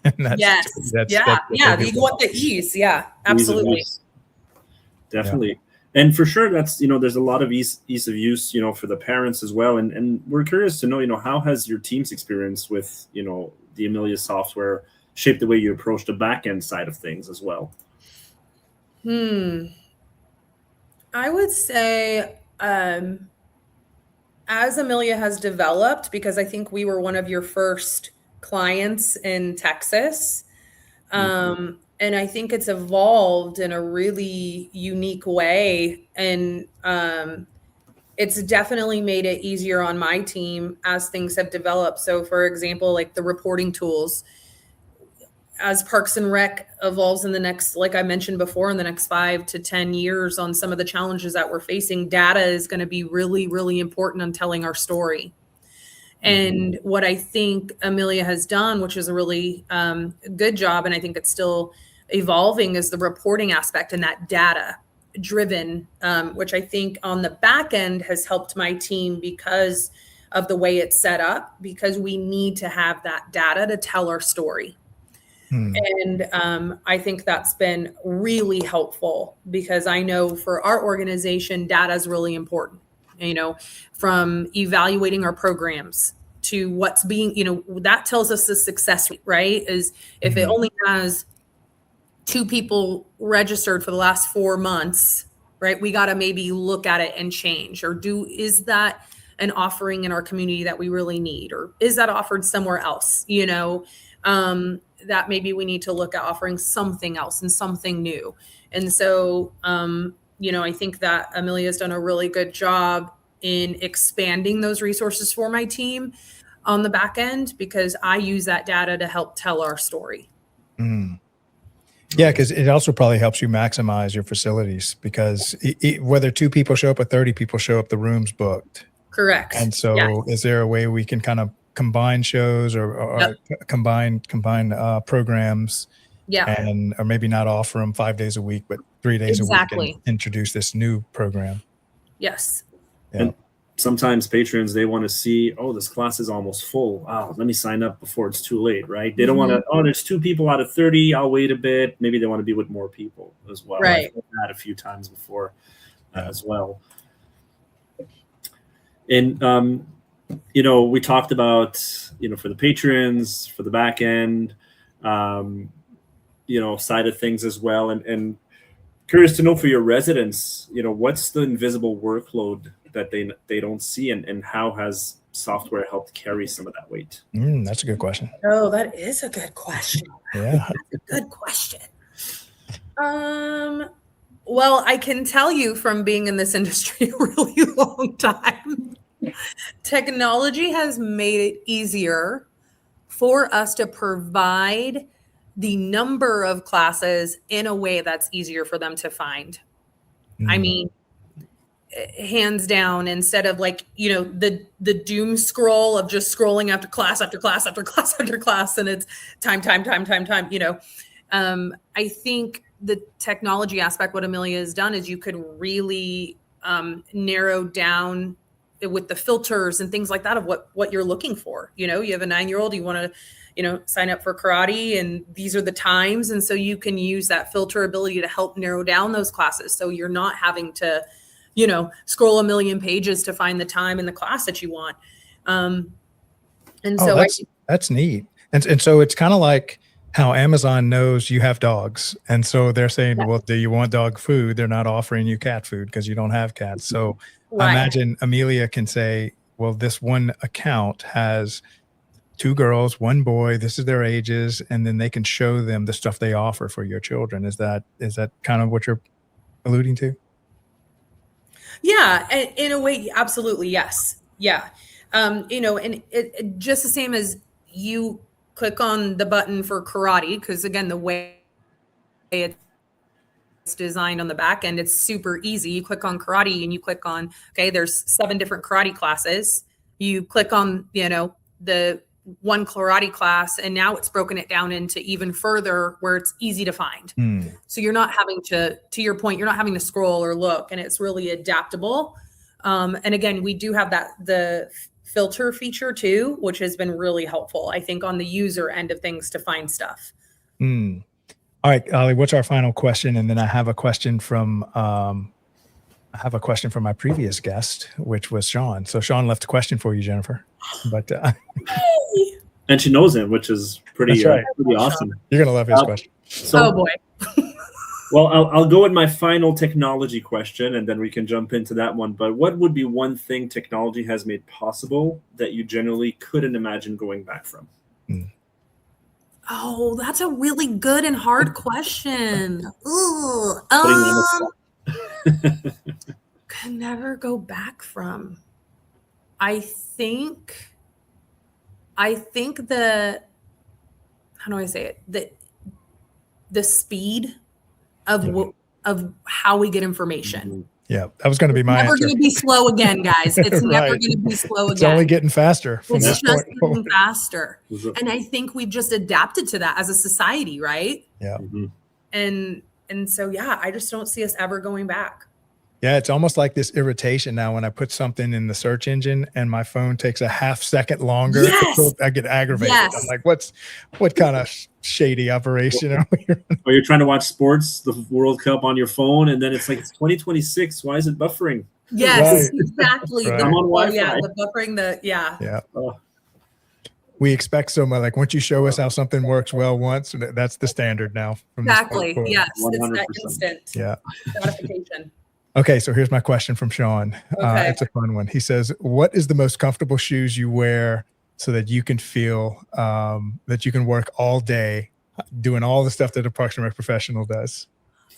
Speaker 2: And
Speaker 5: Yes.
Speaker 2: that's
Speaker 5: Yeah.
Speaker 2: what
Speaker 5: Yeah.
Speaker 2: they
Speaker 5: You
Speaker 2: do.
Speaker 5: want the ease. Yeah. Absolutely.
Speaker 3: Definitely. And for sure, that's, there's a lot of ease of use, for the parents as well. And we're curious to know, how has your team's experience with, the Amelia software shaped the way you approach the back end side of things as well?
Speaker 5: I would say, as Amelia has developed, because I think we were one of your first clients in Texas. And I think it's evolved in a really unique way. And it's definitely made it easier on my team as things have developed. So for example, like the reporting tools, as Parks and Rec evolves in the next, like I mentioned before, in the next 5 to 10 years on some of the challenges that we're facing, data is going to be really, really important on telling our story. And what I think Amelia has done, which is a really good job, and I think it's still evolving, is the reporting aspect and that data driven, which I think on the back end has helped my team because of the way it's set up, because we need to have that data to tell our story. And I think that's been really helpful, because I know for our organization, data is really important, from evaluating our programs to what's being, that tells us the success rate, right? Is if it only has 2 people registered for the last 4 months, right? We got to maybe look at it and change, or is that an offering in our community that we really need? Or is that offered somewhere else? That maybe we need to look at offering something else and something new. And so, I think that Amelia's done a really good job in expanding those resources for my team on the back end, because I use that data to help tell our story.
Speaker 2: Yeah, because it also probably helps you maximize your facilities, because whether 2 people show up or 30 people show up, the room's booked.
Speaker 5: Correct.
Speaker 2: And so is there a way we can kind of combine shows or combine programs, or maybe not offer them 5 days a week, but 3 days a week, and introduce this new program?
Speaker 5: Yes.
Speaker 2: Yeah.
Speaker 3: And sometimes patrons, they want to see, this class is almost full. Wow, let me sign up before it's too late, right? They don't want to, there's 2 people out of 30. I'll wait a bit. Maybe they want to be with more people as well.
Speaker 5: Right.
Speaker 3: I've done that a few times before as well. And, we talked about, for the patrons, for the back end, side of things as well. And curious to know for your residents, what's the invisible workload that they don't see, and how has software helped carry some of that weight?
Speaker 2: That's a good question.
Speaker 5: Oh, that is a good question.
Speaker 2: Yeah.
Speaker 5: That's a good question. Well, I can tell you from being in this industry a really long time, technology has made it easier for us to provide the number of classes in a way that's easier for them to find. I mean, hands down, instead of the doom scroll of just scrolling after class after class after class after class, and it's time. I think the technology aspect, what Amelia has done, is you could really narrow down with the filters and things like that of what you're looking for. You have a 9-year-old, you want to, sign up for karate, and these are the times. And so you can use that filter ability to help narrow down those classes. So you're not having to, scroll a million pages to find the time in the class that you want.
Speaker 2: That's neat. And so it's kind of like how Amazon knows you have dogs. And so they're saying, well, do you want dog food? They're not offering you cat food because you don't have cats. So I imagine Amelia can say, well, this one account has 2 girls, 1 boy, this is their ages, and then they can show them the stuff they offer for your children. Is that kind of what you're alluding to?
Speaker 5: Yeah, in a way, absolutely, yes. Yeah. And it just the same as you click on the button for karate, because again, the way it's designed on the back end, it's super easy. You click on karate and you click on, okay, there's 7 different karate classes. You click on, the one karate class, and now it's broken it down into even further where it's easy to find. So you're not having to your point, you're not having to scroll or look, and it's really adaptable. And again, we do have the filter feature too, which has been really helpful, I think, on the user end of things to find stuff.
Speaker 2: All right, Ali, what's our final question? And then I have a question from my previous guest, which was Sean. So Sean left a question for you, Jennifer. But
Speaker 3: and she knows him, which is pretty awesome.
Speaker 2: You're gonna love his question.
Speaker 5: Oh boy.
Speaker 3: Well, I'll go with my final technology question, and then we can jump into that one. But what would be one thing technology has made possible that you generally couldn't imagine going back from?
Speaker 5: Oh, that's a really good and hard question. Ooh, could never go back from. I think the, how do I say it? The speed of how we get information.
Speaker 2: Yeah, that was going to be my
Speaker 5: never
Speaker 2: answer.
Speaker 5: going to be slow again, guys. It's never
Speaker 2: Right.
Speaker 5: going to be slow again.
Speaker 2: It's only getting faster.
Speaker 5: It's just getting faster. And I think we've just adapted to that as a society, right?
Speaker 2: Yeah.
Speaker 5: And so, yeah, I just don't see us ever going back.
Speaker 2: Yeah, it's almost like this irritation now when I put something in the search engine and my phone takes a half second longer.
Speaker 5: Yes.
Speaker 2: I get aggravated.
Speaker 5: Yes.
Speaker 2: I'm like, what kind of shady operation are we running?
Speaker 3: Or you're trying to watch sports, the World Cup on your phone, and then it's like, it's 2026. Why is it buffering?
Speaker 5: Yes,
Speaker 2: Right.
Speaker 5: exactly.
Speaker 2: Right.
Speaker 3: I'm on Wi-Fi.
Speaker 5: The buffering,
Speaker 2: Yeah.
Speaker 3: Oh.
Speaker 2: We expect so much. Like once you show us how something works well once, that's the standard now. From this point
Speaker 5: Exactly.
Speaker 2: forward.
Speaker 5: Yes. It's
Speaker 3: 100%.
Speaker 5: that instant
Speaker 2: Yeah.
Speaker 5: gratification.
Speaker 2: Okay, so here's my question from Sean.
Speaker 5: Okay.
Speaker 2: It's a fun one. He says, what is the most comfortable shoes you wear so that you can feel that you can work all day doing all the stuff that a Parks and Rec professional does?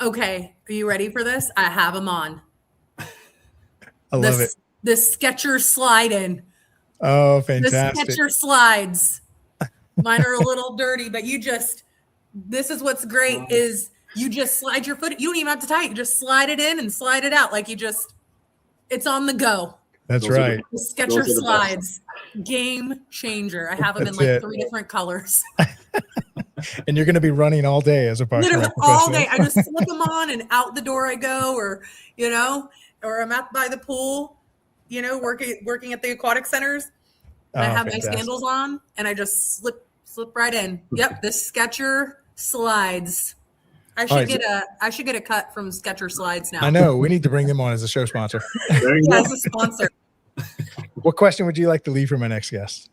Speaker 5: Okay. Are you ready for this? I have them on.
Speaker 2: I love it.
Speaker 5: The Skechers slide in.
Speaker 2: Oh, fantastic.
Speaker 5: The Skechers slides. Mine are a little dirty, but this is what's great is you just slide your foot. You don't even have to tie it. You just slide it in and slide it out. Like it's on the go.
Speaker 2: That's
Speaker 3: Those are
Speaker 2: right.
Speaker 5: The Skechers slides. Game changer. I have them in
Speaker 2: That's it.
Speaker 5: 3 different colors.
Speaker 2: And you're going to be running all day as a Parks and
Speaker 5: Literally
Speaker 2: Rec
Speaker 5: all
Speaker 2: professional.
Speaker 5: day. I just slip them on and out the door I go, or I'm out by the pool, working at the aquatic centers. And I have my sandals on and I just slip right in. Yep, this Skechers slides. I should get a cut from Skechers slides now.
Speaker 2: I know. We need to bring them on as a show sponsor.
Speaker 3: There you
Speaker 5: Yeah,
Speaker 3: go.
Speaker 5: as a sponsor.
Speaker 2: What question would you like to leave for my next guest?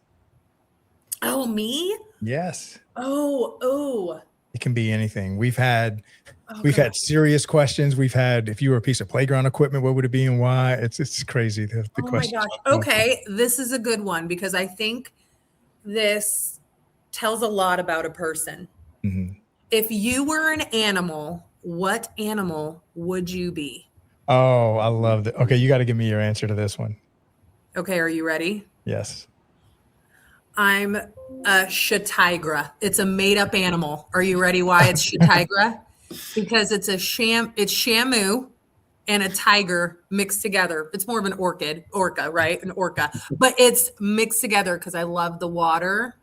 Speaker 5: Oh, me?
Speaker 2: Yes.
Speaker 5: Oh.
Speaker 2: It can be anything. We've had
Speaker 5: Okay.
Speaker 2: serious questions. We've had, if you were a piece of playground equipment, what would it be and why? It's crazy. The
Speaker 5: Oh my
Speaker 2: questions.
Speaker 5: gosh. Okay, this is a good one because I think this tells a lot about a person.
Speaker 2: Mhm.
Speaker 5: If you were an animal, what animal would you be?
Speaker 2: Oh, I love it. Okay, you got to give me your answer to this one.
Speaker 5: Okay, are you ready?
Speaker 2: Yes.
Speaker 5: I'm a shatigra. It's a made-up animal. Are you ready why it's shatigra? Because it's shamu and a tiger mixed together. It's more of an orca, right? An orca. But it's mixed together because I love the water,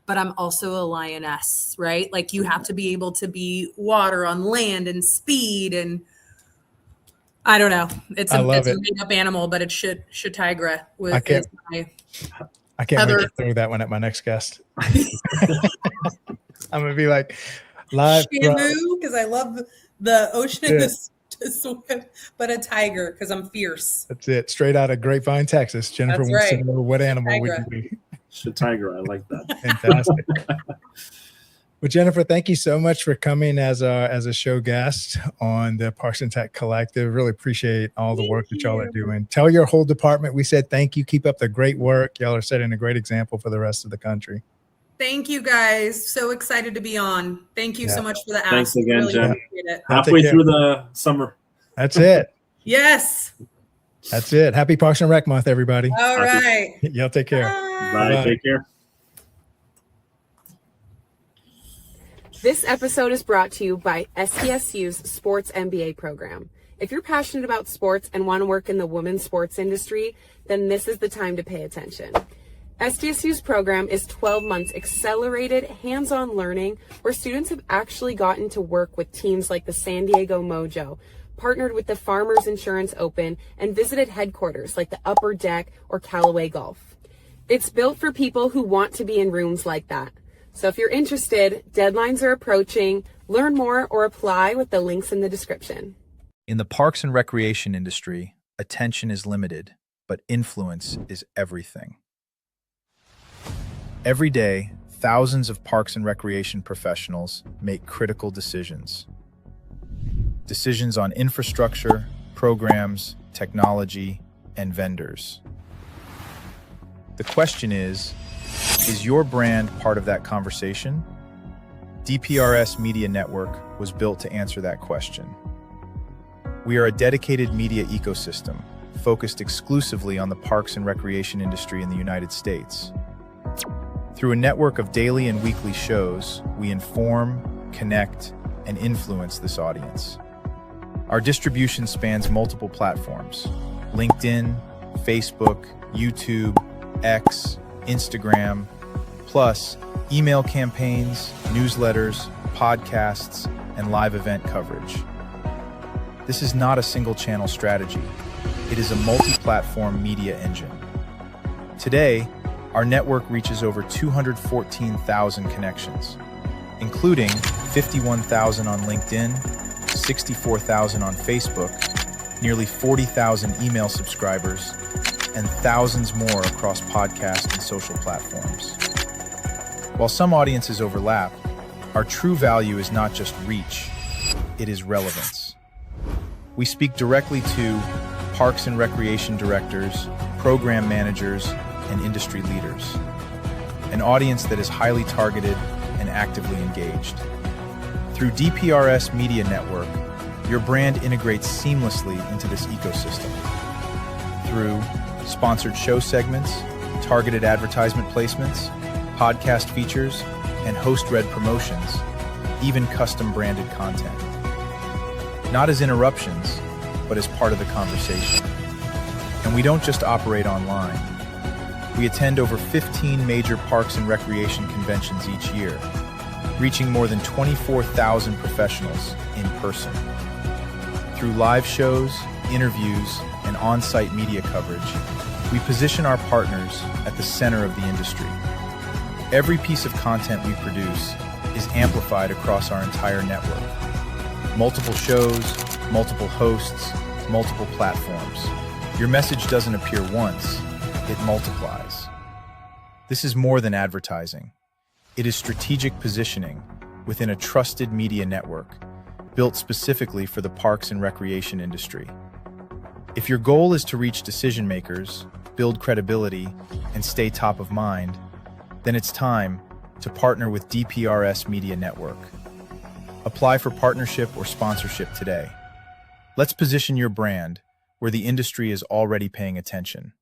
Speaker 5: but I'm also a lioness, right? Like you have to be able to be water on land and speed and I don't know. It's a made-up animal, but it's shatigra.
Speaker 2: I can't wait to throw that one at my next guest. I'm going to be like, live.
Speaker 5: Shamu, because I love the ocean to swim, but a tiger, because I'm fierce.
Speaker 2: That's it. Straight out of Grapevine, Texas. Jennifer
Speaker 5: That's
Speaker 2: wants
Speaker 5: right.
Speaker 2: to know what animal
Speaker 5: Tigra.
Speaker 2: would you be?
Speaker 3: Tiger, I like that.
Speaker 2: Fantastic. Well, Jennifer, thank you so much for coming as a show guest on the Parks and Tech Collective. Really appreciate all the work that y'all are doing. Tell your whole department we said thank you. Keep up the great work. Y'all are setting a great example for the rest of the country.
Speaker 5: Thank you guys. So excited to be on. Thank you so much for the ask.
Speaker 3: Thanks again,
Speaker 5: really
Speaker 3: Jen.
Speaker 5: appreciate it.
Speaker 3: Halfway through the summer.
Speaker 2: That's it.
Speaker 5: Yes.
Speaker 2: That's it. Happy Parks and Rec Month, everybody.
Speaker 5: All right.
Speaker 2: Y'all take care.
Speaker 3: Bye. Take care.
Speaker 8: This episode is brought to you by SDSU's Sports MBA program. If you're passionate about sports and want to work in the women's sports industry, then this is the time to pay attention. SDSU's program is 12 months accelerated hands-on learning where students have actually gotten to work with teams like the San Diego Mojo, partnered with the Farmers Insurance Open, and visited headquarters like the Upper Deck or Callaway Golf. It's built for people who want to be in rooms like that. So if you're interested, deadlines are approaching. Learn more or apply with the links in the description.
Speaker 1: In the parks and recreation industry, attention is limited, but influence is everything. Every day, thousands of parks and recreation professionals make critical decisions. Decisions on infrastructure, programs, technology, and vendors. The question is your brand part of that conversation? DPRS Media Network was built to answer that question. We are a dedicated media ecosystem focused exclusively on the parks and recreation industry in the United States. Through a network of daily and weekly shows, we inform, connect, and influence this audience. Our distribution spans multiple platforms: LinkedIn, Facebook, YouTube, X, Instagram, plus email campaigns, newsletters, podcasts, and live event coverage. This is not a single-channel strategy. It is a multi-platform media engine. Today, our network reaches over 214,000 connections, including 51,000 on LinkedIn, 64,000 on Facebook, nearly 40,000 email subscribers, and thousands more across podcast and social platforms. While some audiences overlap, our true value is not just reach, it is relevance. We speak directly to parks and recreation directors, program managers, and industry leaders, an audience that is highly targeted and actively engaged. Through DPRS Media Network, your brand integrates seamlessly into this ecosystem. Through sponsored show segments, targeted advertisement placements, podcast features, and host-read promotions, even custom-branded content. Not as interruptions, but as part of the conversation. And we don't just operate online. We attend over 15 major parks and recreation conventions each year, reaching more than 24,000 professionals in person. Through live shows, interviews, and on-site media coverage, we position our partners at the center of the industry. Every piece of content we produce is amplified across our entire network. Multiple shows, multiple hosts, multiple platforms. Your message doesn't appear once, it multiplies. This is more than advertising. It is strategic positioning within a trusted media network built specifically for the parks and recreation industry. If your goal is to reach decision makers, build credibility, and stay top of mind, then it's time to partner with DPRS Media Network. Apply for partnership or sponsorship today. Let's position your brand where the industry is already paying attention.